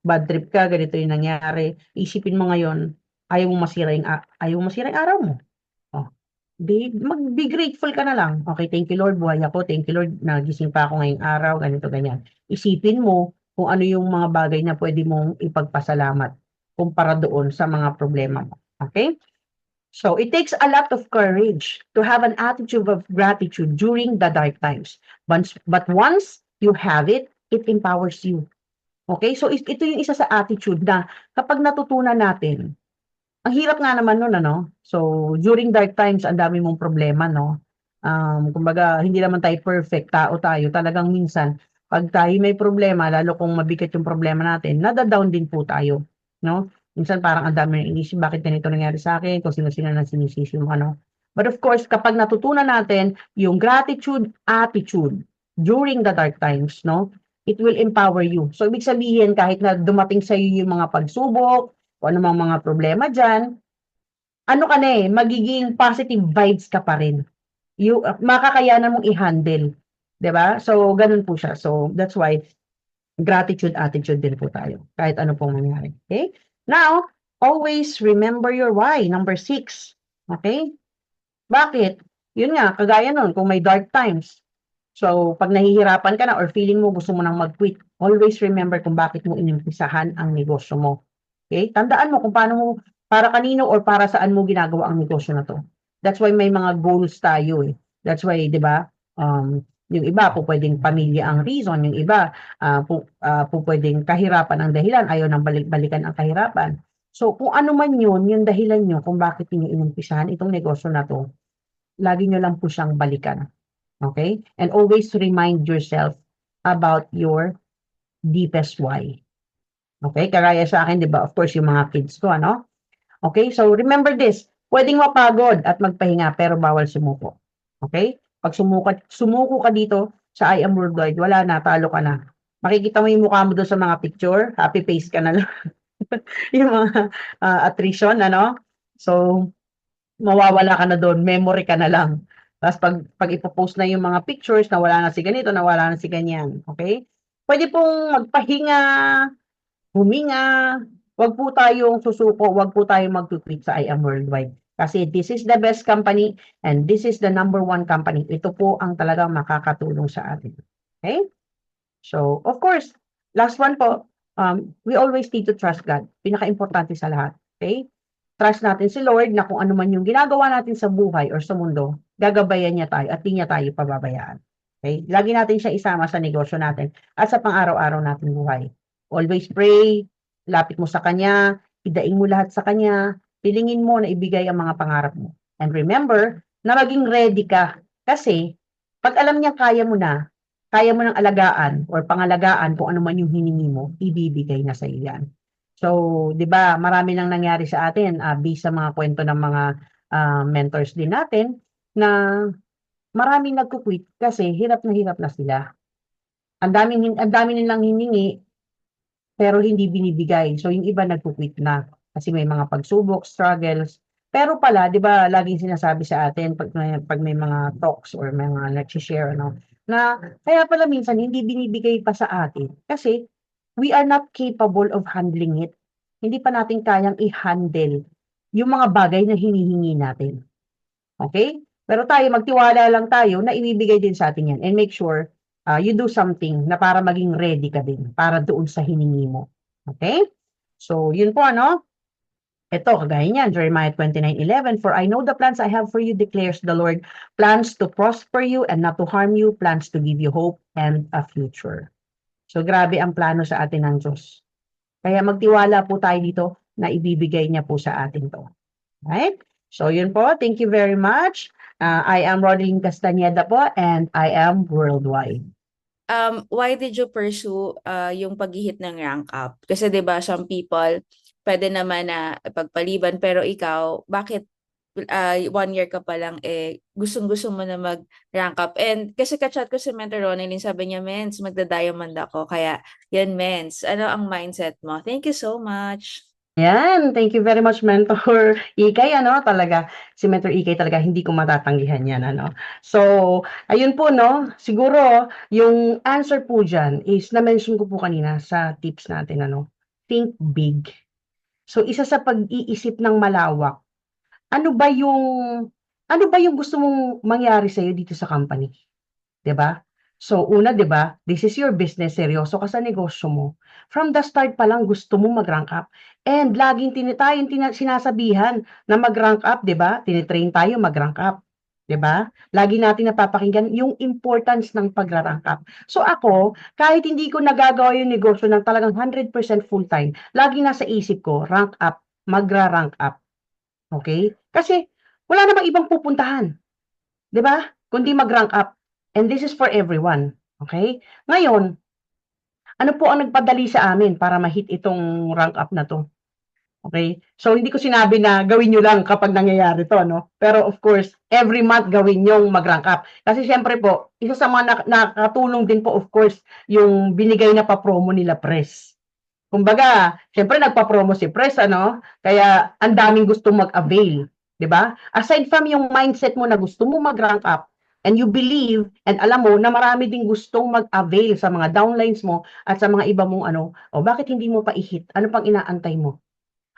bad trip ka, ganito yung nangyari. Isipin mo ngayon, ayaw mo masira yung araw mo. Oh, be grateful ka na lang. Okay, thank you Lord, buhay ako. Thank you Lord, nagising pa ako ngayong araw, ganito, ganyan. Isipin mo kung ano yung mga bagay na pwede mong ipagpasalamat kumpara doon sa mga problema mo. Okay? So, it takes a lot of courage to have an attitude of gratitude during the dark times. But once you have it, it empowers you. Okay? So, ito yung isa sa attitude na kapag natutunan natin, ang hirap nga naman nun, ano? So, during dark times, ang dami mong problema, no? Kumbaga, hindi naman tayo perfect, tao tayo. Talagang minsan, pag tayo may problema, lalo kung mabigat yung problema natin, nadadown din po tayo, no? Minsan parang ang dami ng inisip, bakit ganito nangyari sa akin, kung sino-sino na sinisisi mo, ano? But of course, kapag natutunan natin yung gratitude attitude during the dark times, no? It will empower you. So, ibig sabihin, kahit na dumating sa iyo yung mga pagsubok, o ano mang mga problema dyan, ano ka na magiging positive vibes ka pa rin. Makakayanan mong i-handle. 'Di ba? So, ganun po siya. So, that's why, gratitude attitude din po tayo. Kahit ano pong mangyari. Okay? Now, always remember your why. Number 6. Okay? Bakit? Yun nga, kagaya nun, kung may dark times. So, pag nahihirapan ka na or feeling mo gusto mo nang mag-quit, always remember kung bakit mo inimpisahan ang negosyo mo. Okay? Tandaan mo kung paano mo, para kanino or para saan mo ginagawa ang negosyo na to. That's why may mga goals tayo eh. That's why, di ba, yung iba po pwedeng pamilya ang reason, yung iba po pwedeng kahirapan ang dahilan, ayaw nang balikan ang kahirapan. So, kung ano man yun, yung dahilan nyo kung bakit niyo inumpisahan itong negosyo na to, lagi nyo lang po siyang balikan. Okay? And always remind yourself about your deepest why. Okay? Kagaya sa akin, di ba? Of course, yung mga kids ko, ano? Okay? So, remember this. Pwedeng mapagod at magpahinga, pero bawal sumuko. Okay? Pag sumuko ka dito sa I Am Worldwide, wala na, talo ka na. Makikita mo yung mukha mo doon sa mga picture, happy face ka na lang. Yung mga attrition, ano? So, mawawala ka na doon, memory ka na lang. Tapos pag ipopost na yung mga pictures, nawala na si ganito, nawala na si ganyan. Okay? Pwede pong magpahinga, huminga, wag po tayong susuko, wag po tayong mag-tweet sa I Am Worldwide. Kasi this is the best company and this is the number one company. Ito po ang talagang makakatulong sa atin. Okay? So, of course, last one po, we always need to trust God. Pinaka-importante sa lahat. Okay? Trust natin si Lord na kung ano man yung ginagawa natin sa buhay or sa mundo, gagabayan niya tayo at di niya tayo pababayaan. Okay? Lagi natin siya isama sa negosyo natin at sa pang-araw-araw nating buhay. Always pray, lapit mo sa Kanya, idaing mo lahat sa Kanya, pilingin mo na ibigay ang mga pangarap mo. And remember, na maging ready ka. Kasi, pag alam niya kaya mo ng alagaan or pangalagaan kung ano man yung hiningi mo, ibibigay na sa iyo yan. So, 'di ba, marami nang nangyari sa atin, based sa mga kwento ng mga mentors din natin na maraming nagku-quit kasi hirap na sila. Ang dami nilang hiningi pero hindi binibigay. So, yung iba nagku-quit na kasi may mga pagsubok, struggles. Pero pala, 'di ba, laging sinasabi sa atin pag may mga talks or mga nagshi-share ano, na kaya pala minsan hindi binibigay pa sa atin kasi we are not capable of handling it. Hindi pa natin kayang i-handle yung mga bagay na hinihingi natin. Okay? Pero tayo, magtiwala lang tayo na ibibigay din sa atin yan. And make sure you do something na para maging ready ka din para doon sa hiningi mo. Okay? So, yun po, ano? Ito, kagaya niyan, Jeremiah 29:11, "For I know the plans I have for you, declares the Lord, plans to prosper you and not to harm you, plans to give you hope and a future." So, grabe ang plano sa atin ng Diyos. Kaya magtiwala po tayo dito na ibibigay niya po sa atin 'to. Right? So, yun po. Thank you very much. I am Rodeline Castañeda po and I am worldwide. Why did you pursue yung paghihit ng rank up? Kasi 'di ba some people pwede naman na pagpaliban pero ikaw bakit 1 year ka pa lang gustong-gusto mo na mag-rank up? And kasi ka-chat ko si Mentor Ronaldin, sabi niya, "Mens, magda-diamond ako." Kaya yan, Mens. Ano ang mindset mo? Thank you so much. Yan, thank you very much, Mentor Ikay, ano, talaga, si Mentor Ikay talaga hindi ko matatanggihan yan, ano. So, ayun po, no, siguro, yung answer po dyan is, na-mention ko po kanina sa tips natin, ano, think big. So, isa sa pag-iisip ng malawak, ano ba yung, ano ba yung gusto mong mangyari sa'yo dito sa company? 'Di ba? So una, 'di ba, this is your business, seryoso ka sa negosyo mo. From the start pa lang gusto mo mag-rank up and laging sinasabihan na mag-rank up, 'di ba? Tini-train tayo mag-rank up, 'di ba? Lagi natin napapakinggan yung importance ng pagra-rank up. So ako, kahit hindi ko nagagawa yung negosyo ng talagang 100% full-time, laging nasa isip ko, rank up, magra-rank up, okay? Kasi wala namang ibang pupuntahan. 'Di ba? Kundi mag-rank up. And this is for everyone. Okay? Ngayon, ano po ang nagpadali sa amin para ma-hit itong rank up na 'to? Okay? So, hindi ko sinabi na gawin niyo lang kapag nangyayari 'to, no? Pero of course, every month gawin niyong mag-rank up. Kasi siyempre po, isa sa mga nakatulong din po of course, yung binigay na pa-promo nila Press. Kumbaga, siyempre nagpa-promo si Press, ano? Kaya ang daming gustong mag-avail, 'di ba? Aside from yung mindset mo na gusto mo mag-rank up and you believe and alam mo na marami ding gustong mag-avail sa mga downlines mo at sa mga iba mong ano, o bakit hindi mo pa i-hit? Ano pang inaantay mo?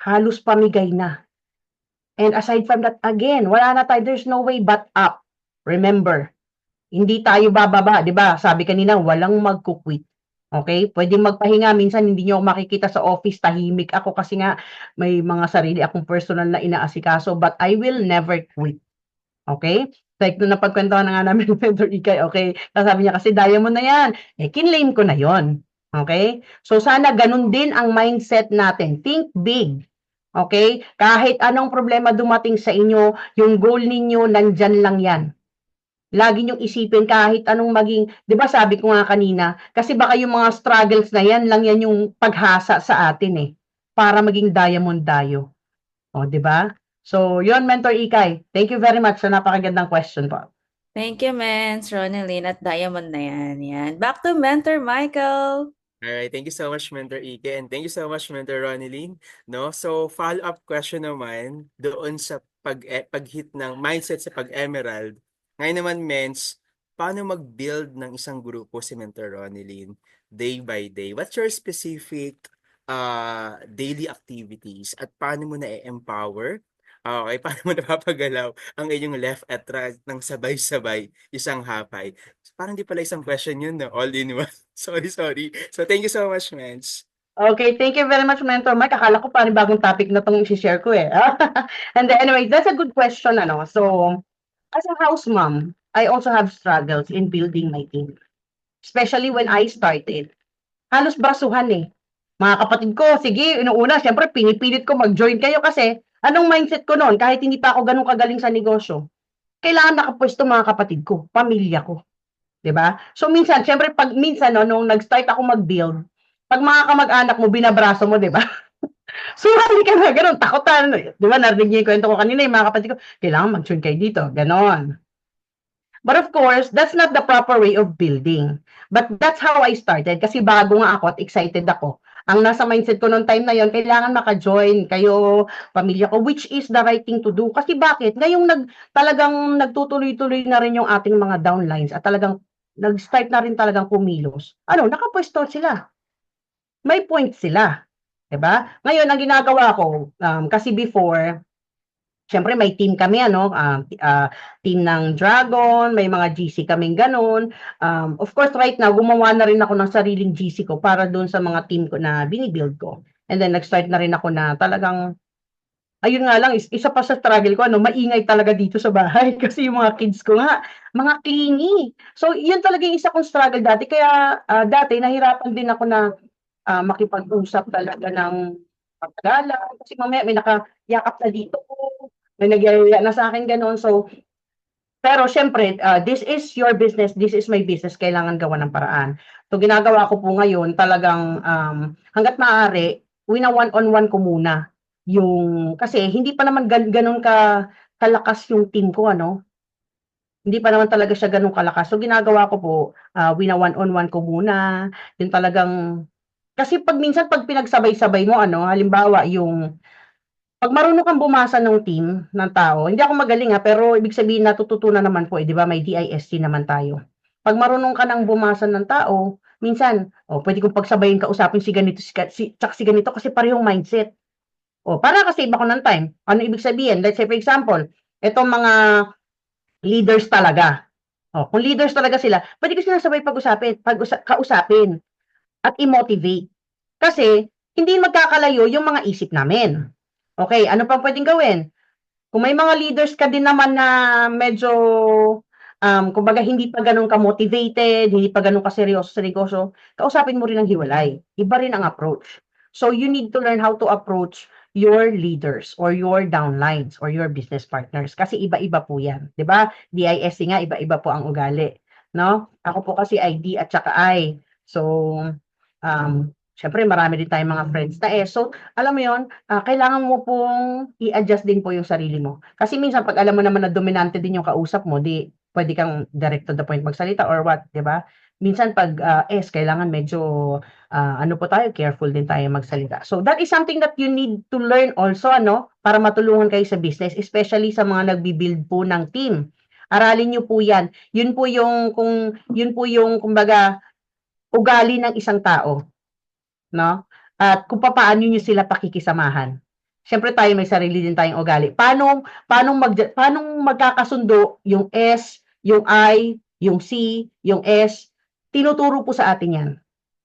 Halos pamigay na. And aside from that, again, wala na tayo, there's no way but up. Remember, hindi tayo bababa, 'di ba? Sabi kanina, walang magku-quit. Okay? Pwedeng magpahinga, minsan hindi niyo ako makikita sa office, tahimik ako kasi nga may mga sarili akong personal na inaasikaso, but I will never quit. Okay? Like nung napagkwentuhan na nga namin ni Mentor Ikay, okay, sabi niya kasi diamond na yan, kinlaim ko na yon. Okay? So sana ganun din ang mindset natin. Think big. Okay? Kahit anong problema dumating sa inyo, yung goal ninyo, nandyan lang yan. Lagi niyong isipin kahit anong maging, 'di ba sabi ko nga kanina, kasi baka yung mga struggles na yan lang yan yung paghasa sa atin para maging diamond tayo. O, 'di ba? So, yon Mentor Ikay. Thank you very much sa napakagandang question po. Thank you, Mens, Ronaldin, at diamond na yan. Yan. Back to Mentor Michael. Alright, thank you so much, Mentor Ike, and thank you so much, Mentor Ronilyn. No? So, follow-up question naman doon sa pag-hit ng mindset sa pag-emerald. Ngayon naman, Mens, paano mag-build ng isang grupo si Mentor Ronilyn day by day? What's your specific daily activities at paano mo na-empower Okay, paano mo napapagalaw ang inyong left at right ng sabay-sabay, isang hapay? Parang di pala isang question yun 'no, all in one. Sorry, sorry. So, thank you so much, Mens. Okay, thank you very much, Mentor Mike. Akala ko panibagong topic na 'tong isi-share ko, eh. And then anyway, that's a good question ano. So, as a house mom, I also have struggles in building my team. Especially when I started. Halos brasuhan, eh. Mga kapatid ko, sige, inuuna siyempre pinipilit ko mag-join kayo kasi anong mindset ko no'n kahit hindi pa ako gano'n kagaling sa negosyo, kailangan nakapuwesto mga kapatid ko, pamilya ko, 'di ba? So minsan siyempre 'pag minsan 'no, nung nag-start ako mag-build, 'pag mga kamag-anak mo binabraso mo, 'di ba? So hindi ka na gano'n, takutan, 'di ba narinig niyo yung kuwento ko kanina, yung mga kapatid ko, "Kailangan mag-join kayo dito," gano'n. But of course, that's not the proper way of building. But that's how I started kasi bago nga ako at excited ako. Ang nasa mindset ko nung time na yon, kailangan maka-join kayo, pamilya ko, which is the right thing to do. Kasi bakit? Ngayong talagang nagtutuloy-tuloy na rin yung ating mga downlines at talagang nag-start na rin talagang kumilos. Ano, nakapwesto sila. May point sila. 'Di ba? Ngayon, ang ginagawa ko, kasi before, siyempre may team kami ano, team ng Dragon, may mga GC kaming gano'n. Of course right now gumawa na rin ako ng sariling GC ko para do'n sa mga team ko na bini-build ko. And then nag-start na rin ako na talagang ayun nga lang isa pa sa struggle ko ano, maingay talaga dito sa bahay kasi yung mga kids ko nga, mga clingy. So yun talaga yung isa kong struggle dati kaya, dati nahirapan din ako na, makipag-usap talaga ng matagalan kasi mamaya may nakayakap na dito. May nagyayaya na sa'kin gano'n. So, pero siyempre, this is your business, this is my business, kailangan gawan ng paraan. So, ginagawa ko po ngayon talagang, hangga't maaari, wina-one-on-one ko muna yung kasi hindi pa naman gano'n kalakas yung team ko ano, hindi pa naman talaga siya gano'n kalakas. So, ginagawa ko po, wina-one-on-one ko muna, yung talagang kasi 'pag minsan 'pag pinagsabay-sabay mo ano, halimbawa yung 'pag marunong kang bumasa ng team, ng tao, hindi ako magaling, pero ibig sabihin natututunan naman po, eh, 'di ba may DISC naman tayo. 'Pag marunong ka ng bumasa ng tao, minsan, puwede kong pagsabayin kausapin si ganito, tsaka si ganito kasi parehong mindset. Para ka-save ako ng time. Ano ibig sabihin? Let's say for example, itong mga leaders talaga. Kung leaders talaga sila, puwede ko silang sabay kausapin at i-motivate. Kasi hindi magkakalayo yung mga isip namin. Okay, ano pang puwedeng gawin? Kung may mga leaders ka din naman na medyo, kumbaga hindi pa gano'n ka-motivated, hindi pa gano'n kaseryoso sa negosyo, kausapin mo rin ng hiwalay. Iba rin ang approach. So, you need to learn how to approach your leaders or your downlines or your business partners kasi iba-iba po 'yan, 'di ba? DISC nga iba-iba po ang ugali, 'no? Ako po kasi ID at saka I. So, siyempre marami din tayong mga friends na S. So, alam mo 'yun, kailangan mo pong i-adjust din po yung sarili mo. Kasi minsan 'pag alam mo naman na dominante din yung kausap mo, 'di puwede kang direct to the point magsalita or what, 'di ba? Minsan 'pag, S kailangan medyo, ano po tayo, careful din tayo magsalita. So, that is something that you need to learn also ano, para matulungan kayo sa business, especially sa mga nagbi-build po ng team. Aralin niyo po 'yan. 'Yun po yung kumbaga, ugali ng isang tao. 'No? At kung papaano niyo sila pakikisamahan. Siyempre tayo may sarili din tayong ugali. Paanong magkakasundo yung S, yung I, yung C, yung S, tinuturo po sa atin 'yan.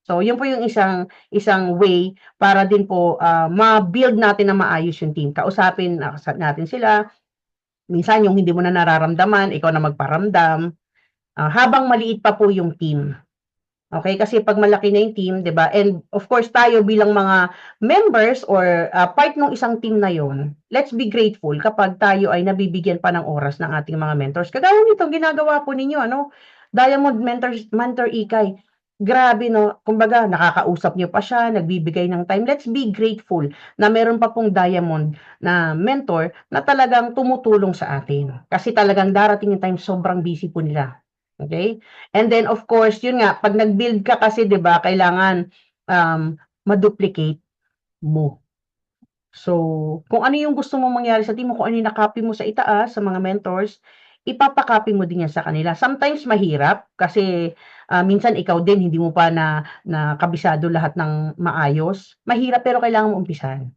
So, yun po yung isang way para din po, ma-build natin nang maayos yung team. Kausapin natin sila, minsan yung hindi mo na nararamdaman, ikaw na magparamdam, habang maliit pa po yung team. Okay, kasi 'pag malaki na yung team, 'di ba, and of course tayo bilang mga members or, part nung isang team na yun, let's be grateful kapag tayo ay nabibigyan pa ng oras ng ating mga mentors. Kagaya nitong ginagawa po ninyo ano, Diamond Mentor Ikay. Grabe 'no, kumbaga nakakausap niyo pa siya, nagbibigay ng time. Let's be grateful na meron pa pong Diamond na mentor na talagang tumutulong sa atin. Kasi talagang darating yung time sobrang busy po nila. Okay? And then of course, yun nga, 'pag nag-build ka kasi 'di ba, kailangan, ma-duplicate mo. So, kung ano yung gusto mong mangyari sa team mo, kung ano yung na-copy mo sa itaas, sa mga mentors, ipapa-copy mo din yan sa kanila. Sometimes mahirap kasi, minsan ikaw din hindi mo pa na kabisado lahat ng maayos. Mahirap pero kailangan mo umpisahan.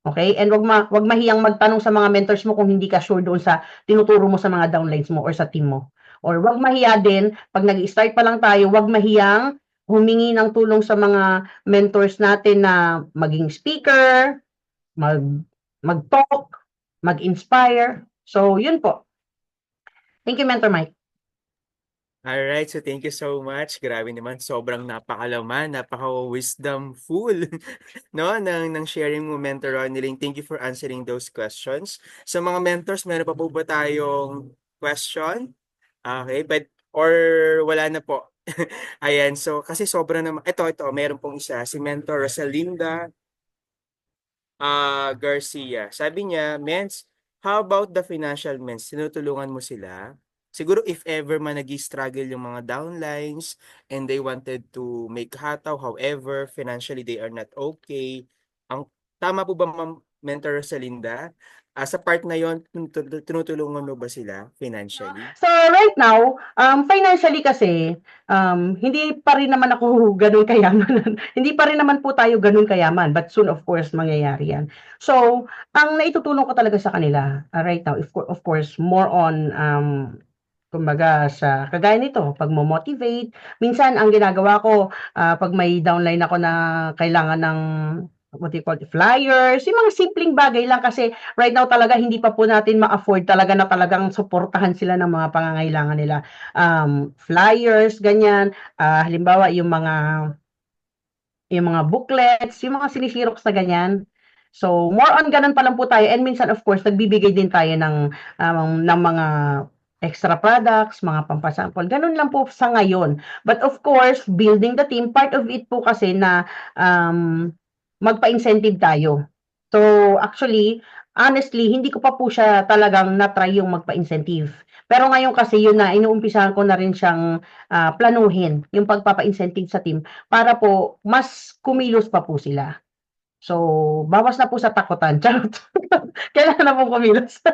Okay? And wag mahiyang magtanong sa mga mentors mo kung hindi ka sure doon sa tinuturo mo sa mga downlines mo or sa team mo. Or wag mahiya din, pag nag-start pa lang tayo, wag mahiyang humingi ng tulong sa mga mentors natin na maging speaker, mag mag-talk, mag-inspire. So, yun po. Thank you, Mentor Mike. Alright, so thank you so much. Grabe naman, sobrang napakalaman, napaka-wisdomful, no, ng sharing mo, Mentor Ronilyn. Thank you for answering those questions. Sa mga mentors, meron pa po ba tayong question? Okay, but or wala na po. Ayan, so kasi sobra naman. Ito, meron pong isa, si Mentor Rosalinda Garcia. Sabi niya, Mens, how about the financial mens? Tinutulungan mo sila? Siguro if ever man nag-struggle yung mga downlines and they wanted to make hataw, however, financially they are not okay. Ang tama po ba, Ma'am Mentor Rosalinda? Sa part na yon, tinutulungan mo ba sila financially? So, right now, financially kasi, hindi pa rin naman ako gano'n kayaman. Hindi pa rin naman po tayo gano'n kayaman, but soon, of course, mangyayari yan. So, ang naitutulong ko talaga sa kanila, right now, of course, more on, kumbaga sa kagaya nito, pagmo-motivate. Minsan ang ginagawa ko, 'pag may downline ako na kailangan ng, what do you call it, flyers, yung mga simpleng bagay lang kasi right now talaga hindi pa po natin ma-afford talaga na talagang suportahan sila ng mga pangangailangan nila. Flyers, ganyan, halimbawa yung mga booklets, yung mga sinisirox na ganyan. So, more on ganun pa lang po tayo and minsan of course nagbibigay din tayo ng mga extra products, mga pampasample. Ganun lang po sa ngayon. But of course, building the team, part of it po kasi na magpa-incentive tayo. So, actually, honestly, hindi ko pa po siya talagang na-try yung magpa-incentive. Pero ngayon kasi yun na, inuumpisahan ko na rin siyang planuhin, yung pagpapa-incentive sa team para po mas kumilos pa po sila. So, bawas na po sa takutan. Charot. Kailangan na po kumilos.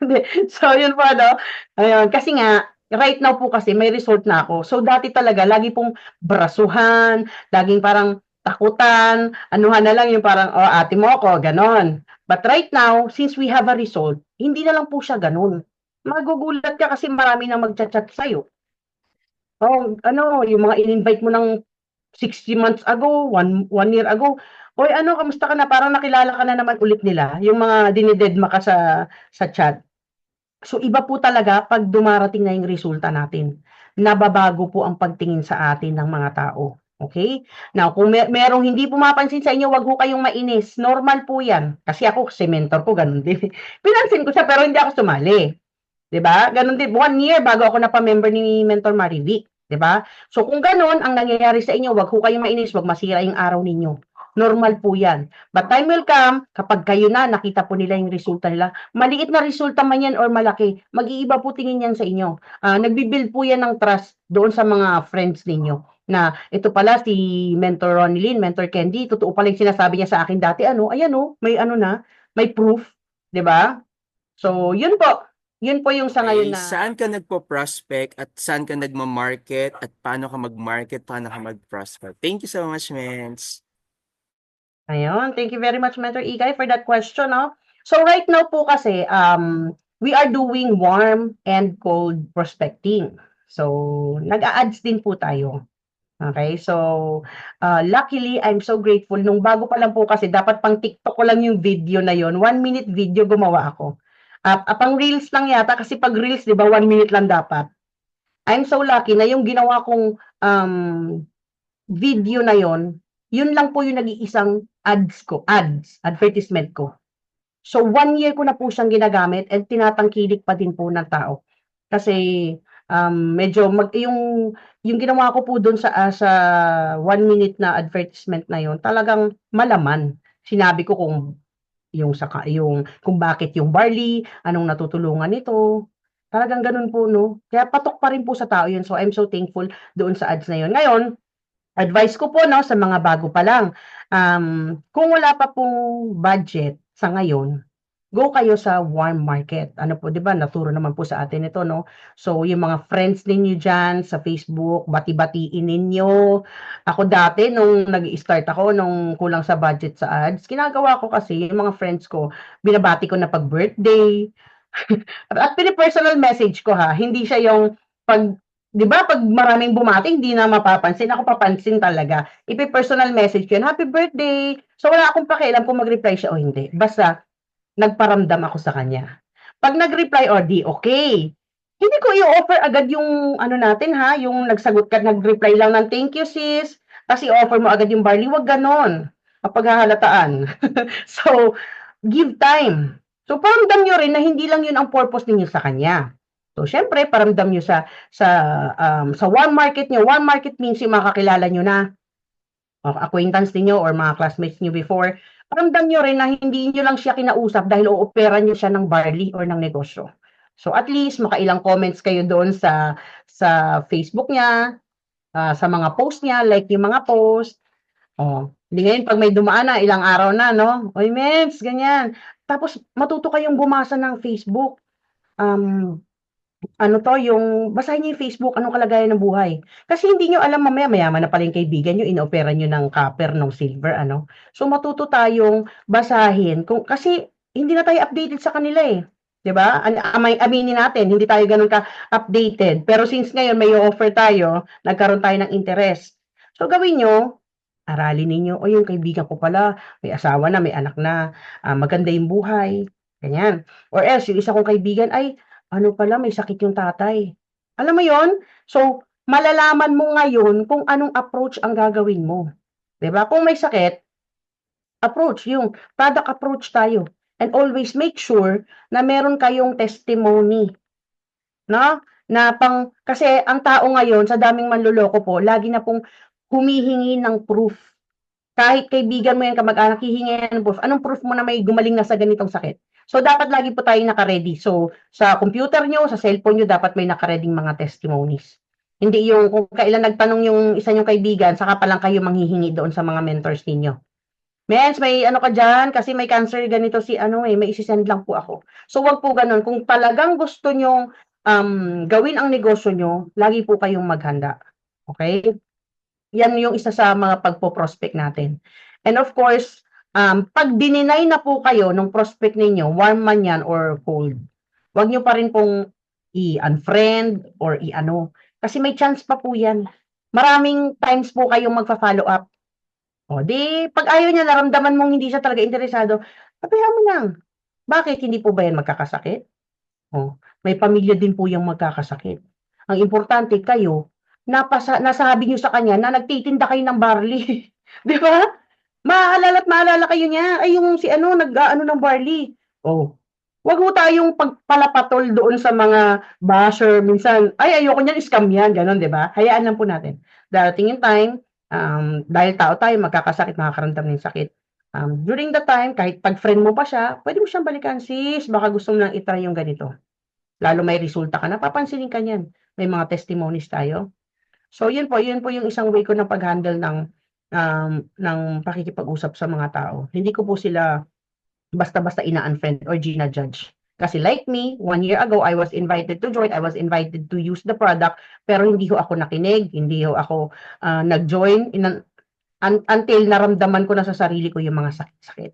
Hindi. So, yun po ano. Ayun. Kasi nga, right now po kasi may result na ako. So, dati talaga, lagi pong brasuhan, laging parang takutan, anuhan na lang yung parang, oh, ate mo ako, ganon. But right now, since we have a result, hindi na lang po siya ganon. Magugulat ka kasi marami nang magchat-chat sa'yo. Oh, ano, yung mga in-invite mo ng 60 months ago, one year ago. Hoy, ano, kamusta ka na? Parang nakilala ka na naman ulit nila, yung mga dinidedma ka sa chat. So, iba po talaga pag dumarating na yung resulta natin. Nababago po ang pagtingin sa atin ng mga tao. Okay? Now, kung merong hindi pumapansin sa inyo, wag ho kayong mainis. Normal po yan. Kasi ako, si mentor ko, ganun din. Pinansin ko siya, pero hindi ako sumali. 'Di ba? Ganun din, 1 year bago ako napamember ni Mentor Marivic, 'di ba? So kung gano'n ang nangyayari sa inyo, wag ho kayong mainis, wag masira yung araw ninyo. Normal po 'yan. But time will come kapag kayo na nakita po nila yung resulta nila. Maliit na resulta man 'yan or malaki, mag-iiba po tingin 'yan sa inyo. Nagbi-build po 'yan ng trust doon sa mga friends ninyo na ito pala si Mentor Ronilyn, Mentor Candy, totoo pala yung sinasabi niya sa akin dati, ano, ayan oh, may ano na, may proof, 'di ba? So, yun po. Yun po yung sa ngayon Okay, na saan ka nagpo-prospect at saan ka nagma-market at paano ka mag-market, paano ka mag-prospect? Thank you so much, Mens. ayun, thank you very much, Mentor Ikay, for that question, no? So right now po kasi, we are doing warm and cold prospecting. So, nag-a-ads din po tayo. Okay, so luckily, I'm so grateful. Nung bago pa lang po kasi, dapat pang TikTok ko lang yung video na yon. 1 minute video gumawa ako. Pang Reels lang yata, kasi pag Reels, di ba, 1 minute lang dapat. I'm so lucky na yung ginawa kong video na yon, yun lang po yung nag-iisang advertisement ko. So 1 year ko na po siyang ginagamit and tinatangkilik pa din po ng tao. Kasi medyo yung ginawa ko po doon sa 1 minute na advertisement na yon, talagang malaman. Sinabi ko yung kung bakit yung barley, anong natutulungan nito. Talagang ganun po, no? Kaya patok pa rin po sa tao yun. So I'm so thankful doon sa ads na yun. Ngayon, advice ko po, no, sa mga bago pa lang, kung wala pa pong budget sa ngayon, go kayo sa warm market. Ano po, 'di ba? Naturo naman po sa atin ito, no? So, yung mga friends ninyo diyan sa Facebook, bati-batiin ninyo. Ako dati nung nag-i-start ako nung kulang sa budget sa ads, ginagawa ko kasi yung mga friends ko, binabati ko na pag birthday. At pini-personal message ko ha, hindi siya yung pag 'di ba pag maraming bumati hindi na mapapansin, ako papansin talaga. Ipi-personal message ko yun, "Happy birthday." So wala akong pakialam kung mag-reply siya o hindi, basta nagparamdam ako sa kanya. Pag nag-reply, o di okay. Hindi ko i-offer agad yung ano natin ha, yung nagsagot ka, nag-reply lang ng thank you sis, kasi offer mo agad yung barley, wag ganon. Mapaghahalataan. So, give time. So, paramdam nyo rin na hindi lang yun ang purpose ninyo sa kanya. So, syempre, paramdam nyo sa one market nyo. One market means yung makakilala nyo na, o acquaintance niyo or mga classmates niyo before, paramdam nyo rin na hindi nyo lang siya kinausap dahil o-opera nyo siya ng barley or ng negosyo. So at least makailang comments kayo doon sa Facebook niya, sa mga post niya, like yung mga post. Oh, hindi ngayon pag may dumaan na ilang araw na, no? Oy, mens, ganyan. Tapos matuto kayong bumasa ng Facebook. Um, ano 'to, yung basahin niyo yung Facebook, anong kalagayan ng buhay. Kasi hindi niyo alam mamaya mayaman na pala yung kaibigan niyo, inoopera niyo ng copper, ng silver, ano. So, matuto tayong basahin kasi hindi na tayo updated sa kanila, eh, 'di ba? Aminin natin hindi tayo gano'n ka-updated, pero since ngayon may offer tayo, nagkaroon tayo ng interest. So, gawin niyo, aralin ninyo, "Oh, yung kaibigan ko pala may asawa na, may anak na, maganda yung buhay." Ganyan. Or else yung isa kong kaibigan, "Ay, ano pala may sakit yung tatay." Alam mo yon? So, malalaman mo ngayon kung anong approach ang gagawin mo, 'di ba? Kung may sakit, approach yung product approach tayo, and always make sure na meron kayong testimony, 'no? Kasi ang tao ngayon sa daming manloloko po, lagi na pong humihingi ng proof. Kahit kaibigan mo yan, kamag-anak, hihingi yan ng proof. Anong proof mo na may gumaling na sa ganitong sakit? So, dapat lagi po tayong naka-ready. So, sa computer nyo, sa cellphone nyo, dapat may naka-ready mga testimonies. Hindi yung kung kailan nagtanong yung isa nyong kaibigan, saka pa lang kayo manghihingi doon sa mga mentors ninyo. Mens, may ano ka dyan, kasi may cancer ganito si ano may isi-send lang po ako. So, wag po ganun. Kung talagang gusto nyong gawin ang negosyo nyo, lagi po kayong maghanda. Okay? Yan yung isa sa mga pagpo-prospect natin. And of course, pag dininay na po kayo ng prospect ninyo, warm man yan or cold, wag nyo pa rin pong i-unfriend or i-ano. Kasi may chance pa po yan. Maraming times po kayong magfa-follow up. O, di, pag ayaw niya, naramdaman mong hindi siya talaga interesado, pabayaan mo lang. Bakit? Hindi po ba yan magkakasakit? O, may pamilya din po yung magkakasakit. Ang importante kayo, nasabi niyo sa kanya na nagtitinda kayo ng barley. 'Di ba? Maalala kayo niya, ay yung si ano nag-aano ng barley. Oh, wag ho tayong pagpalapatol doon sa mga basher minsan, "Ay ayoko niyan, scam yan." Gano'n, 'di ba? Hayaan lang po natin. Darating yung time, dahil tao tayo magkakasakit, makakaramdam ng sakit. During the time, kahit 'pag friend mo pa siya, puwede mo siyang balikan, "Sis, baka gusto mo lang i-try yung ganito." Lalo may resulta ka na, papansinin ka niyan. May mga testimonies tayo. So yun po yung isang way ko ng pag-handle ng pakikipag-usap sa mga tao. Hindi ko po sila basta-basta ina-unfriend or gina-judge. Kasi like me, 1 year ago, I was invited to join, I was invited to use the product, pero hindi ho ako nakinig, hindi ho ako nag-join until naramdaman ko na sa sarili ko yung mga sakit-sakit.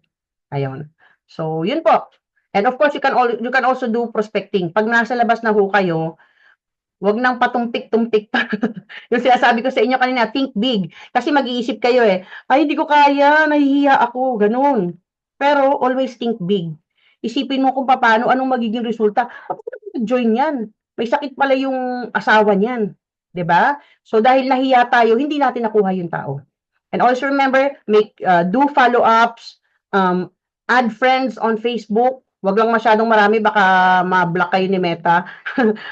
Ayun. So, yun po. And of course, you can also do prospecting. Pag nasa labas na ho kayo, wag nang patumpik-tumpik pa. Yung sinasabi ko sa inyo kanina, think big. Kasi mag-iisip kayo eh, "Ay, hindi ko kaya, nahihiya ako." Ganun. Pero always think big. Isipin mo kung papaano, anong magiging resulta. Paano nag-join yan? May sakit pala yung asawa niyan. 'Di ba? So dahil nahiya tayo, hindi natin nakuha yung tao. And also remember, do follow-ups, add friends on Facebook. Wag lang masyadong marami, baka ma-block kayo ni Meta.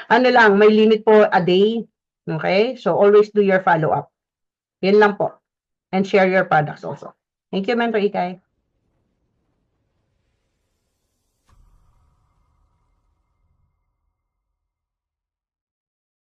Ano lang, may limit po a day. Okay? So, always do your follow-up. Yun lang po. And share your products also. Thank you, Mentor Ikay.